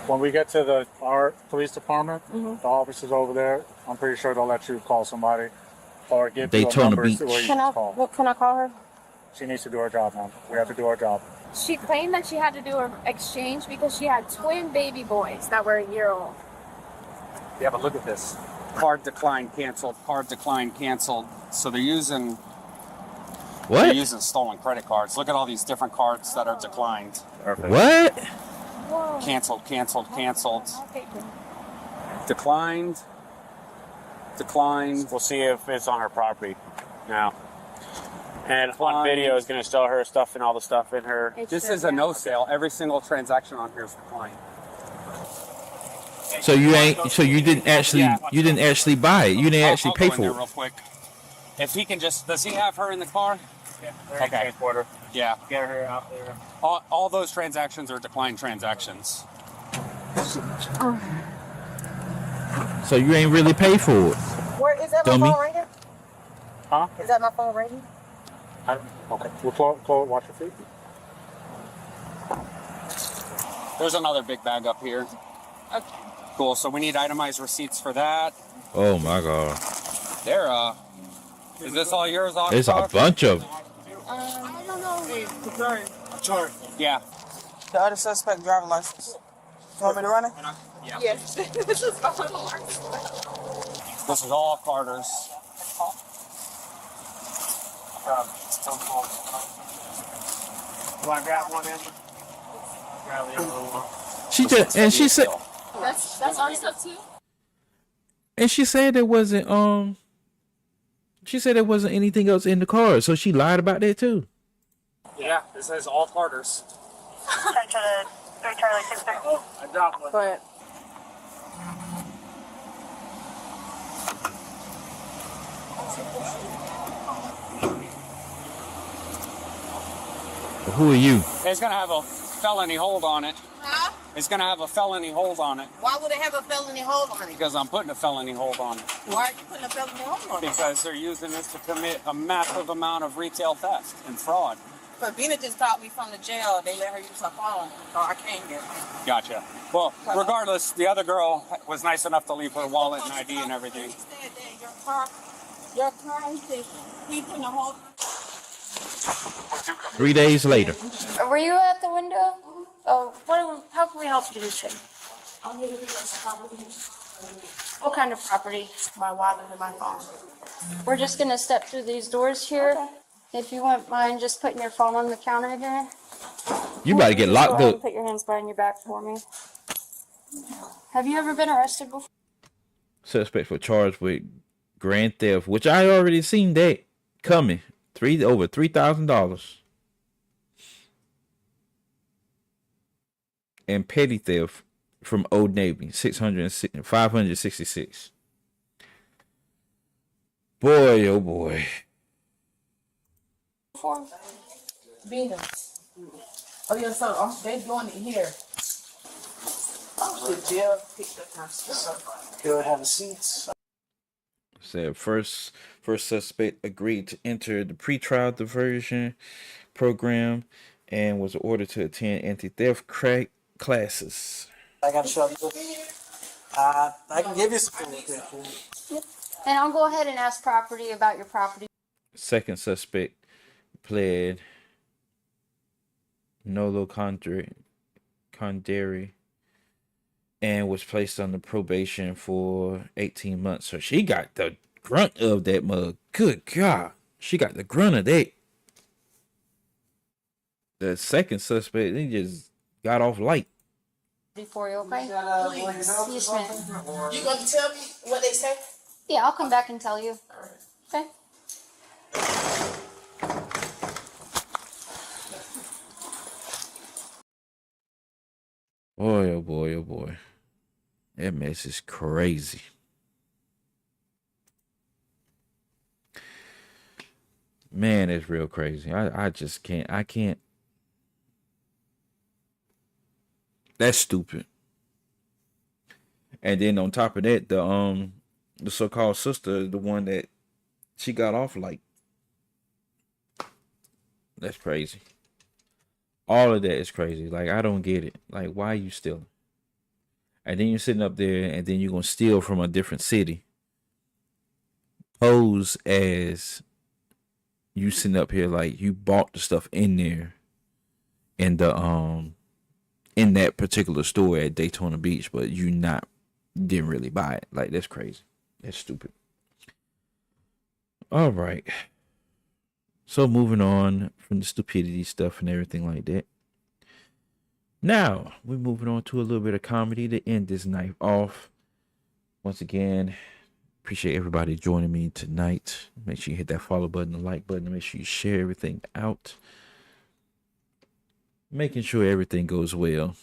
When we get to our police department, Mhm. the officers over there, I'm pretty sure they'll let you call somebody or give you a Daytona number Beach. where you Can I can call. can I call her? She needs to do her job, man. We have to do our job. She claimed that she had to do an exchange because she had twin baby boys that were a year old. Yeah, but look at this. Card decline canceled. Card decline canceled. So they're using What? They're using stolen credit cards. Look at all these different cards that are declined. What? Whoa. Canceled. Canceled. Canceled. Declined. Declined. We'll see if it's on her property now. And on video is going to show her stuff and all the stuff in her. This is a no sale. Every single transaction on here is declined. So you didn't actually buy it. You didn't actually I'll pay go in for there it. real quick. If he can just, does he have her in the car? Okay. Transporter. Yeah. Get her out there. All those transactions are declined transactions. So you ain't really paid for it. Where is that my Dummy. phone ringing? Huh? Is that my phone ringing? Okay. We'll watch your feet. There's another big bag up here. Cool. So we need itemized receipts for that. Oh my god. There. Is this all yours? There's a bunch of. I don't know. Sorry. Yeah. The other suspect driver license. You want me to run it? Yeah. Yes. This is going on. This is all Carter's. Do I grab one in? Grab the other one. She said That's our stuff too. and she said there wasn't anything else in the car, so she lied about that too. Yeah. This is all Carter's. I dropped one. Go ahead. Who are you? It's gonna have a felony hold on it. Huh? It's going to have a felony hold on it Why would it have a felony hold on it? because I'm putting a felony hold on it. Why are you putting a felony hold on it? Because they're using this to commit a massive amount of retail theft and fraud. But Vina just got me from the jail. They let her use her phone, so I can't get it. Gotcha. Well, regardless, the other girl was nice enough to leave her wallet and ID and everything. Your car is taken. He putting a hold. 3 days later. Were you at the window? Oh, how can we help you today? What kind of property? My wallet and my phone. We're just gonna step through these doors here. If you wouldn't mind just putting your phone on the counter here. You about to get locked up. Put your hands behind your back for me. Have you ever been arrested before? Suspects were charged with grand theft, which I already seen that coming. Over $3,000. And petty theft from Old Navy, 566. Boy, oh boy. Vina. Oh, yeah, so they doing it here. The jail picked up my stuff. Go have a seat. Said first suspect agreed to enter the pretrial diversion program and was ordered to attend anti-theft classes. I gotta show you. I can give you some food. Yep. And I'll go ahead and ask property about your property. Second suspect pled nolo condere and was placed under probation for 18 months. So she got the grunt of that mug. Good God. She got the grunt of that. The second suspect, he just got off light. For you, okay? Yes, ma'am. You gonna tell me what they say? Yeah, I'll come back and tell you. Okay? Boy, oh boy, oh boy. That mess is crazy. Man, it's real crazy. I just can't. I can't. That's stupid. And then on top of that, the so-called sister, the one that she got off like. That's crazy. All of that is crazy. Like, I don't get it. Like, why are you stealing? And then you're sitting up there and then you're going to steal from a different city. Pose as you sitting up here like you bought the stuff in there in the in that particular store at Daytona Beach, but you didn't really buy it. Like, that's crazy. That's stupid. All right. So moving on from the stupidity stuff and everything like that. Now, we're moving on to a little bit of comedy to end this night off. Once again, appreciate everybody joining me tonight. Make sure you hit that follow button, the like button, and make sure you share everything out. Making sure everything goes well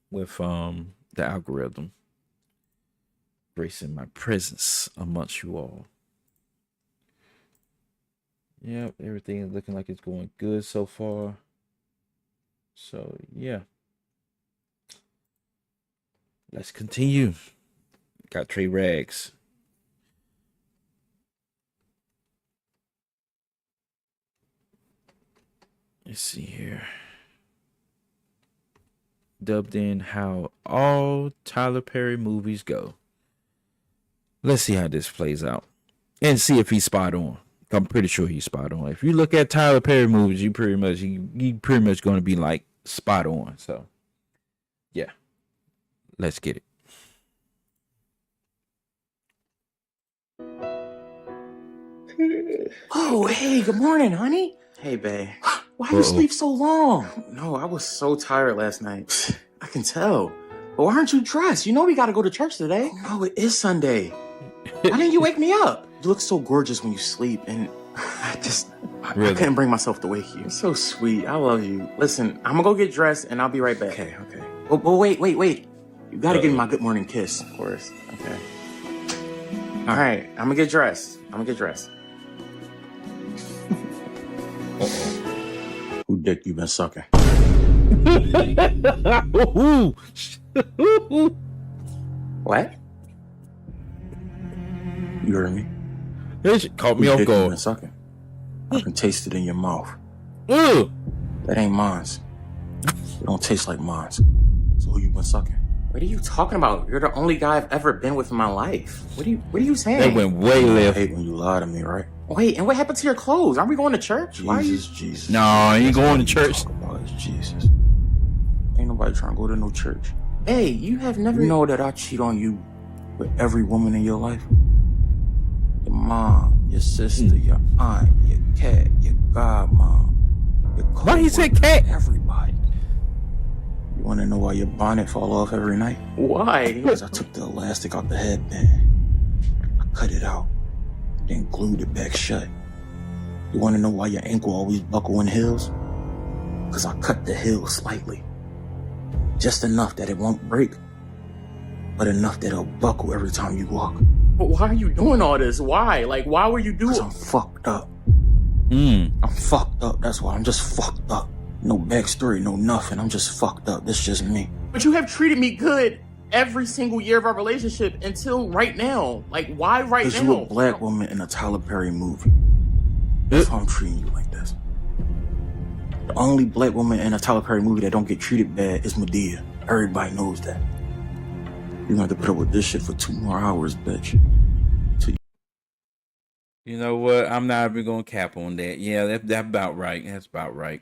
with the algorithm. Embracing my presence amongst you all. Yep, everything is looking like it's going good so far. So, yeah. Let's continue. Got Trey Rags. Let's see here. Dubbed in how all Tyler Perry movies go. Let's see how this plays out. And see if he's spot on. I'm pretty sure he's spot on. If you look at Tyler Perry movies, he pretty much going to be like spot on. So, yeah, let's get it. Oh, hey, good morning, honey. Hey, babe. Why you sleep so long? No, I was so tired last night. I can tell. But why aren't you dressed? You know we got to go to church today. Oh, no, it is Sunday. Why didn't you wake me up? You look so gorgeous when you sleep, and I couldn't bring myself to wake you. You're so sweet. I love you. Listen, I'm gonna go get dressed, and I'll be right back. Okay. Oh, wait. You gotta give me my good morning kiss, of course. Okay. All right, I'm gonna get dressed. Who dick you been sucking? What? You heard me? This caught me off guard. Sucking. I can taste it in your mouth. Ugh. That ain't mine. It don't taste like mine. So who you been sucking? What are you talking about? You're the only guy I've ever been with in my life. What are you saying? That went way left. I hate when you lie to me, right? Wait, and what happened to your clothes? Aren't we going to church? Jesus. No, I ain't going to church. It's Jesus. Ain't nobody trying to go to no church. Hey, you have never... You know that I cheat on you with every woman in your life? Your mom, your sister, your aunt, your cat, your godmom, your coworker. Why he said cat? Everybody. You want to know why your bonnet fall off every night? Why? Because I took the elastic out the headband. I cut it out, then glued it back shut. You want to know why your ankle always buckle in heels? Because I cut the heel slightly. Just enough that it won't break, but enough that it'll buckle every time you walk. But why are you doing all this? Why? Like, why were you doing? 'Cause I'm fucked up. I'm fucked up. That's why I'm just fucked up. No backstory, no nothing. I'm just fucked up. This just me. But you have treated me good every single year of our relationship until right now. Like, why right now? Because you a black woman in a Tyler Perry movie. That's why I'm treating you like this. The only black woman in a Tyler Perry movie that don't get treated bad is Medea. Everybody knows that. You're gonna have to put up with this shit for 2 more hours, bitch. You know what? I'm not even gonna cap on that. Yeah, that's about right. That's about right.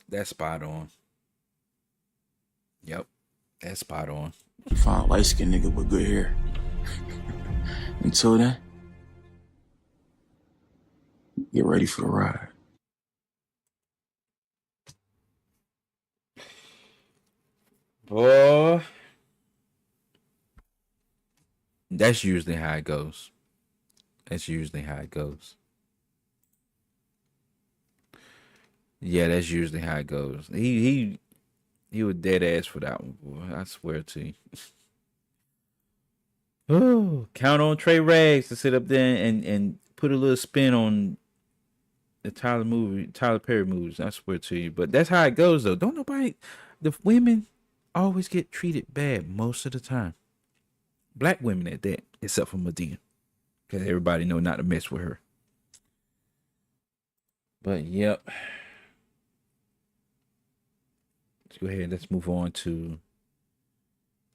That's spot on. Yep, that's spot on. You find a light-skinned nigga with good hair. Until then, get ready for the ride. Boy, that's usually how it goes. That's usually how it goes. Yeah, that's usually how it goes. He was dead ass for that one, boy. I swear to you. Oh, count on Trey Raze to sit up there and put a little spin on the Tyler Perry movies. I swear to you. But that's how it goes, though. Don't nobody, the women always get treated bad most of the time. Black women at that, except for Medea. Because everybody know not to mess with her. But, yep. Let's go ahead. Let's move on to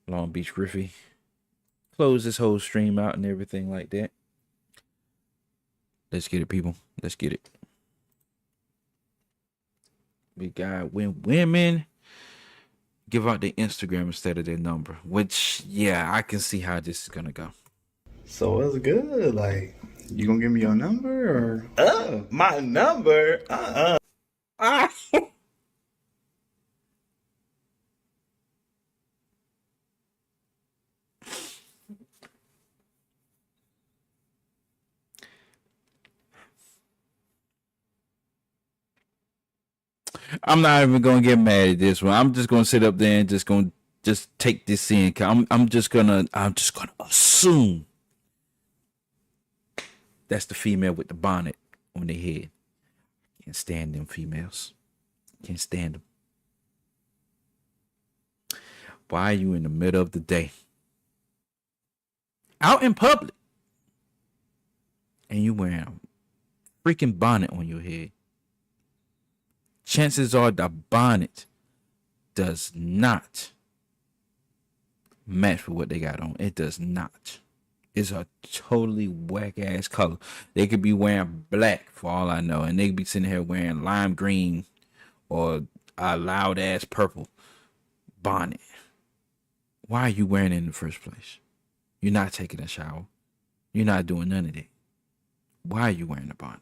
LongBeachGriffy. Close this whole stream out and everything like that. Let's get it, people. Let's get it. We got when women give out their Instagram instead of their number. Which, yeah, I can see how this is going to go. So what's good? Like, you gonna give me your number or? My number? I'm not even gonna get mad at this one. I'm just gonna sit up there and just take this in. I'm just gonna assume that's the female with the bonnet on their head. Can't stand them females. Can't stand them. Why are you in the middle of the day, out in public, and you wearing a freaking bonnet on your head? Chances are the bonnet does not match with what they got on. It does not. It's a totally whack ass color. They could be wearing black for all I know, and they could be sitting here wearing lime green or a loud ass purple bonnet. Why are you wearing it in the first place? You're not taking a shower. You're not doing none of that. Why are you wearing a bonnet?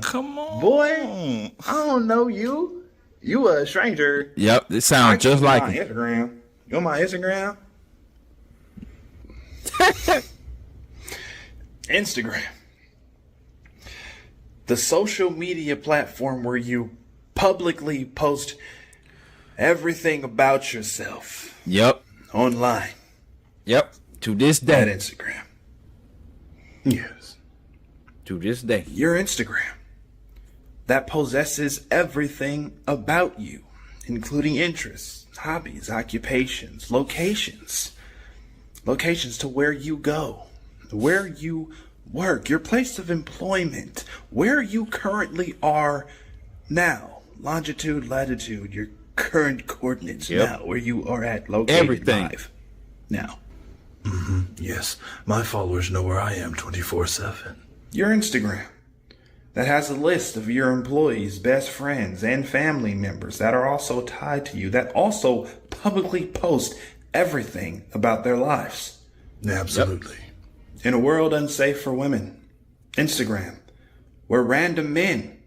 Come on, boy. I don't know you. You a stranger. Yep, it sounds just like my Instagram. You on my Instagram? Instagram. The social media platform where you publicly post everything about yourself. Yep. Online. Yep. To this day. That Instagram. Yes. To this day. Your Instagram. That possesses everything about you, including interests, hobbies, occupations, locations. Locations to where you go, where you work, your place of employment, where you currently are now, longitude, latitude, your current coordinates now, where you are at located Everything. live now. Yes, my followers know where I am 24/7. Your Instagram. That has a list of your employees, best friends, and family members that are also tied to you, that also publicly post everything about their lives. Absolutely. In a world unsafe for women, Instagram, where random men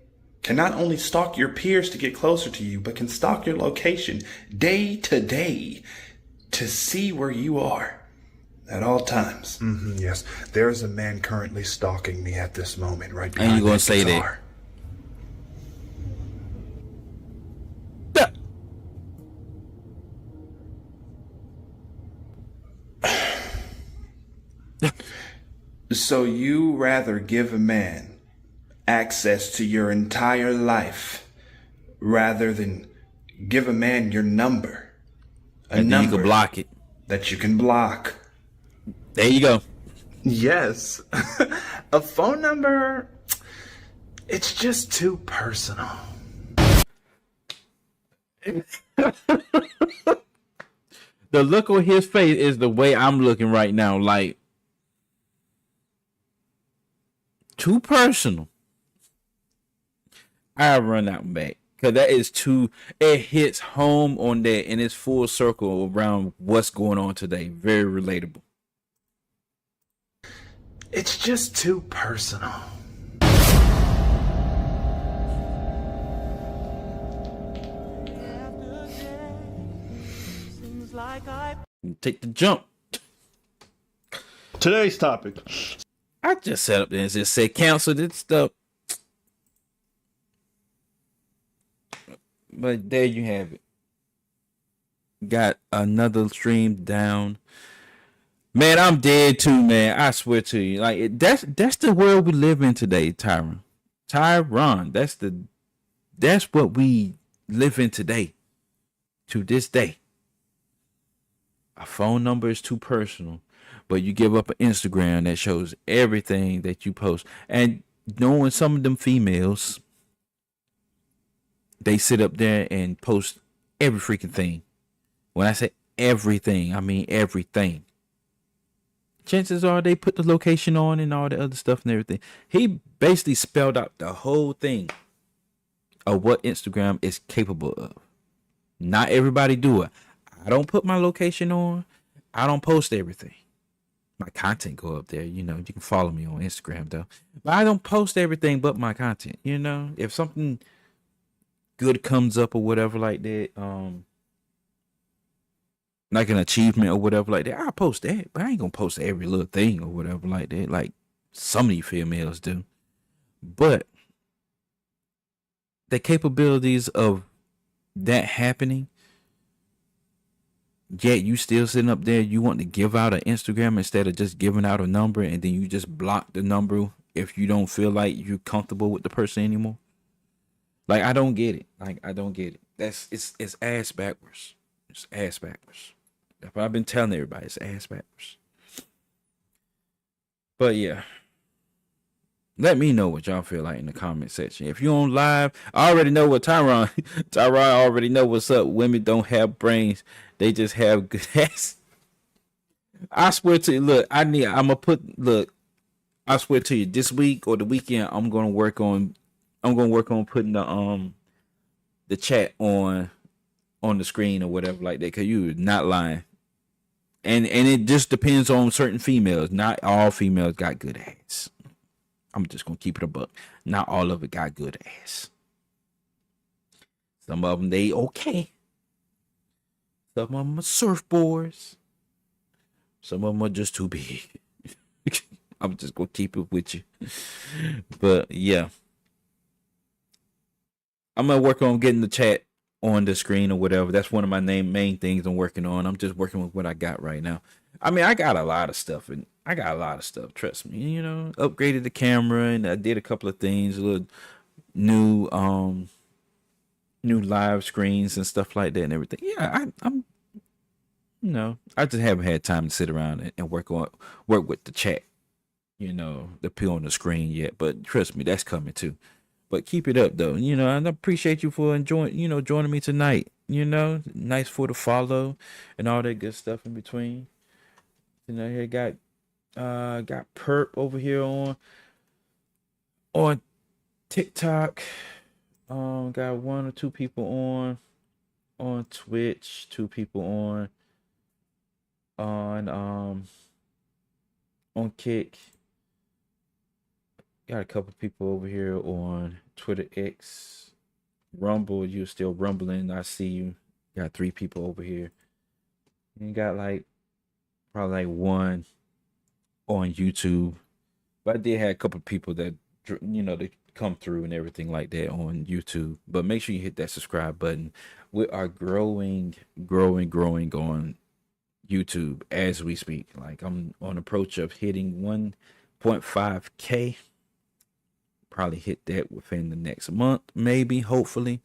can not only stalk your peers to get closer to you, but can stalk your location day to day to see where you are at all times. Yes, there's a man currently stalking me at this moment, right behind And you gonna that say guitar. So you rather give a man access to your entire life rather than give a man your number. And then you can block it. That you can block. There you go. Yes. A phone number, it's just too personal. The look on his face is the way I'm looking right now. Like, too personal. I run that one back. Because that is too, it hits home on that and it's full circle around what's going on today. Very relatable. It's just too personal. Take the jump. Today's topic. I just sat up there and just said cancel this stuff. But there you have it. Got another stream down. Man, I'm dead too, man. I swear to you. Like that's the world we live in today, Tyron. That's what we live in today. To this day. A phone number is too personal, but you give up an Instagram that shows everything that you post. And knowing some of them females, they sit up there and post every freaking thing. When I say everything, I mean everything. Chances are they put the location on and all the other stuff and everything. He basically spelled out the whole thing of what Instagram is capable of. Not everybody do it. I don't put my location on. I don't post everything. My content go up there, you know. You can follow me on Instagram though. But I don't post everything but my content, you know. If something good comes up or whatever like that, like an achievement or whatever like that, I'll post that. But I ain't gonna post every little thing or whatever like that, like some of these females do. But the capabilities of that happening, yet you still sitting up there, you want to give out an Instagram instead of just giving out a number, and then you just block the number if you don't feel like you're comfortable with the person anymore. Like, I don't get it. Like, I don't get it. It's ass backwards. It's ass backwards. That's what I've been telling everybody. It's ass backwards. But yeah. Let me know what y'all feel like in the comment section. If you're on live, I already know what Tyron already know what's up. Women don't have brains. They just have good ass. I swear to you, look, I swear to you, this week or the weekend, I'm gonna work on putting the chat on the screen or whatever like that, because you're not lying. And it just depends on certain females. Not all females got good ass. I'm just gonna keep it a buck. Not all of it got good ass. Some of them, they okay. Some of them are surfboards. Some of them are just too big. I'm just gonna keep it with you. But yeah, I'm gonna work on getting the chat on the screen or whatever. That's one of my main things I'm working on. I'm just working with what I got right now. I mean, I got a lot of stuff, and I got a lot of stuff. Trust me. You know, upgraded the camera and I did a couple of things, a little new new live screens and stuff like that and everything. Yeah, I'm you know, I just haven't had time to sit around and work with the chat, you know, the pill on the screen yet. But trust me, that's coming too. But keep it up though, you know, and I appreciate you for joining me tonight. You know, nice for the follow and all that good stuff in between. You know, here got Perp over here on TikTok. Got 1 or 2 people on Twitch, 2 people on Kick. Got a couple people over here on Twitter X. Rumble, you still rumbling. I see you. Got 3 people over here. And you got probably 1 on YouTube. But I did have a couple people that, you know, they come through and everything like that on YouTube. But make sure you hit that subscribe button. We are growing on YouTube as we speak. Like, I'm on approach of hitting 1.5K. Probably hit that within the next month, maybe, hopefully.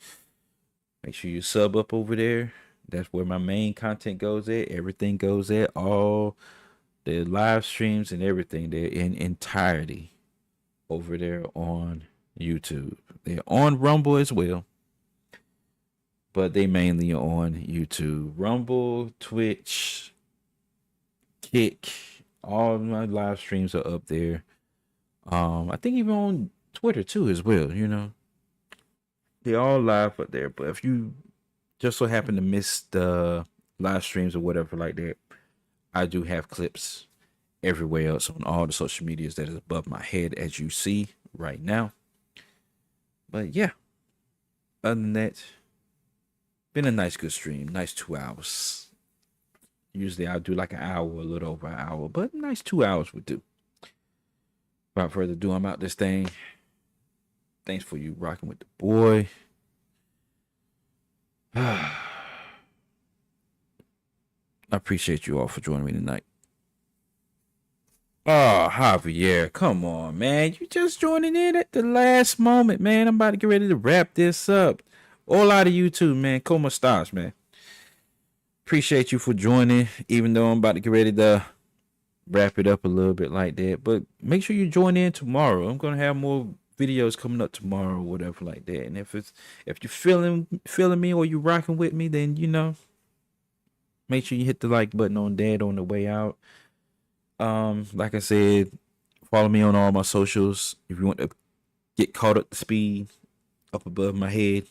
Make sure you sub up over there. That's where my main content goes at. Everything goes at. All the live streams and everything there in entirety over there on YouTube. They're on Rumble as well, but they mainly are on YouTube. Rumble, Twitch, Kick, all my live streams are up there. I think even on Twitter too as well, you know. They're all live up there, but if you just so happen to miss the live streams or whatever like that, I do have clips everywhere else on all the social medias that is above my head, as you see right now. But yeah, other than that, been a nice good stream. Nice 2 hours. Usually I'll do like an hour, a little over an hour, but nice 2 hours would do. Without further ado, I'm out this thing. Thanks for you rocking with the boy. I appreciate you all for joining me tonight. Oh, Javier, come on, man. You just joining in at the last moment, man. I'm about to get ready to wrap this up. All out of you too, man. Como stars, man. Appreciate you for joining, even though I'm about to get ready to wrap it up a little bit like that. But make sure you join in tomorrow. I'm gonna have more videos coming up tomorrow or whatever like that. And if you're feeling me or you rocking with me, then you know, make sure you hit the like button on that on the way out. Like I said, follow me on all my socials if you want to get caught up to speed up above my head.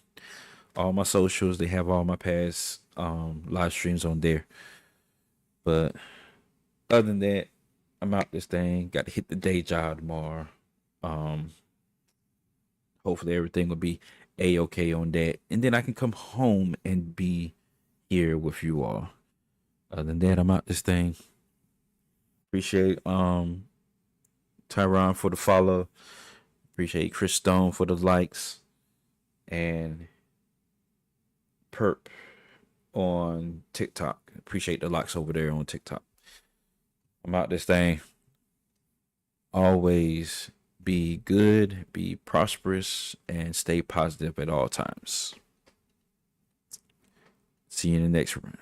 All my socials, they have all my past live streams on there. But other than that, I'm out this thing. Got to hit the day job tomorrow. Hopefully everything will be a-okay on that, and then I can come home and be here with you all. Other than that, I'm out this thing. Appreciate Tyron for the follow. Appreciate Chris Stone for the likes, and Perp on TikTok. Appreciate the likes over there on TikTok. I'm out this thing. Always be good, be prosperous, and stay positive at all times. See you in the next round.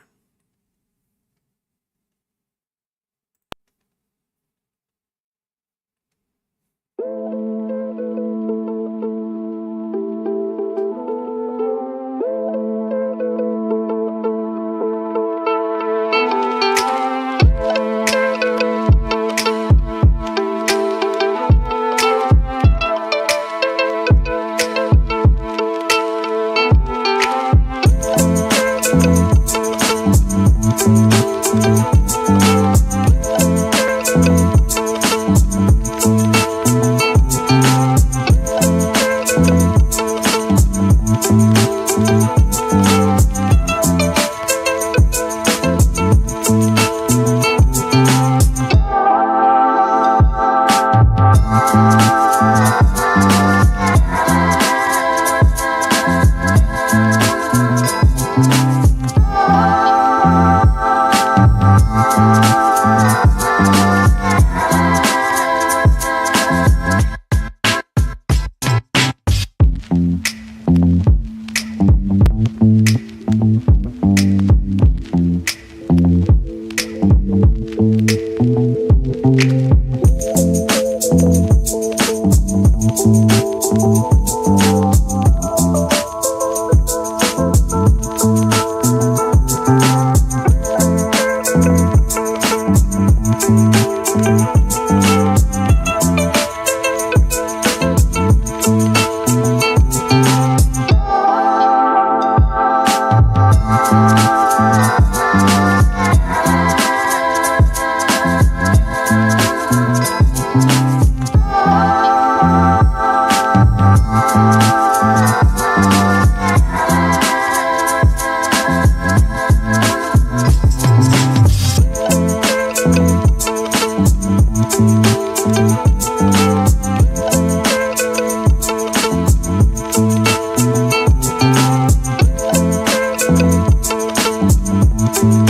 Bye.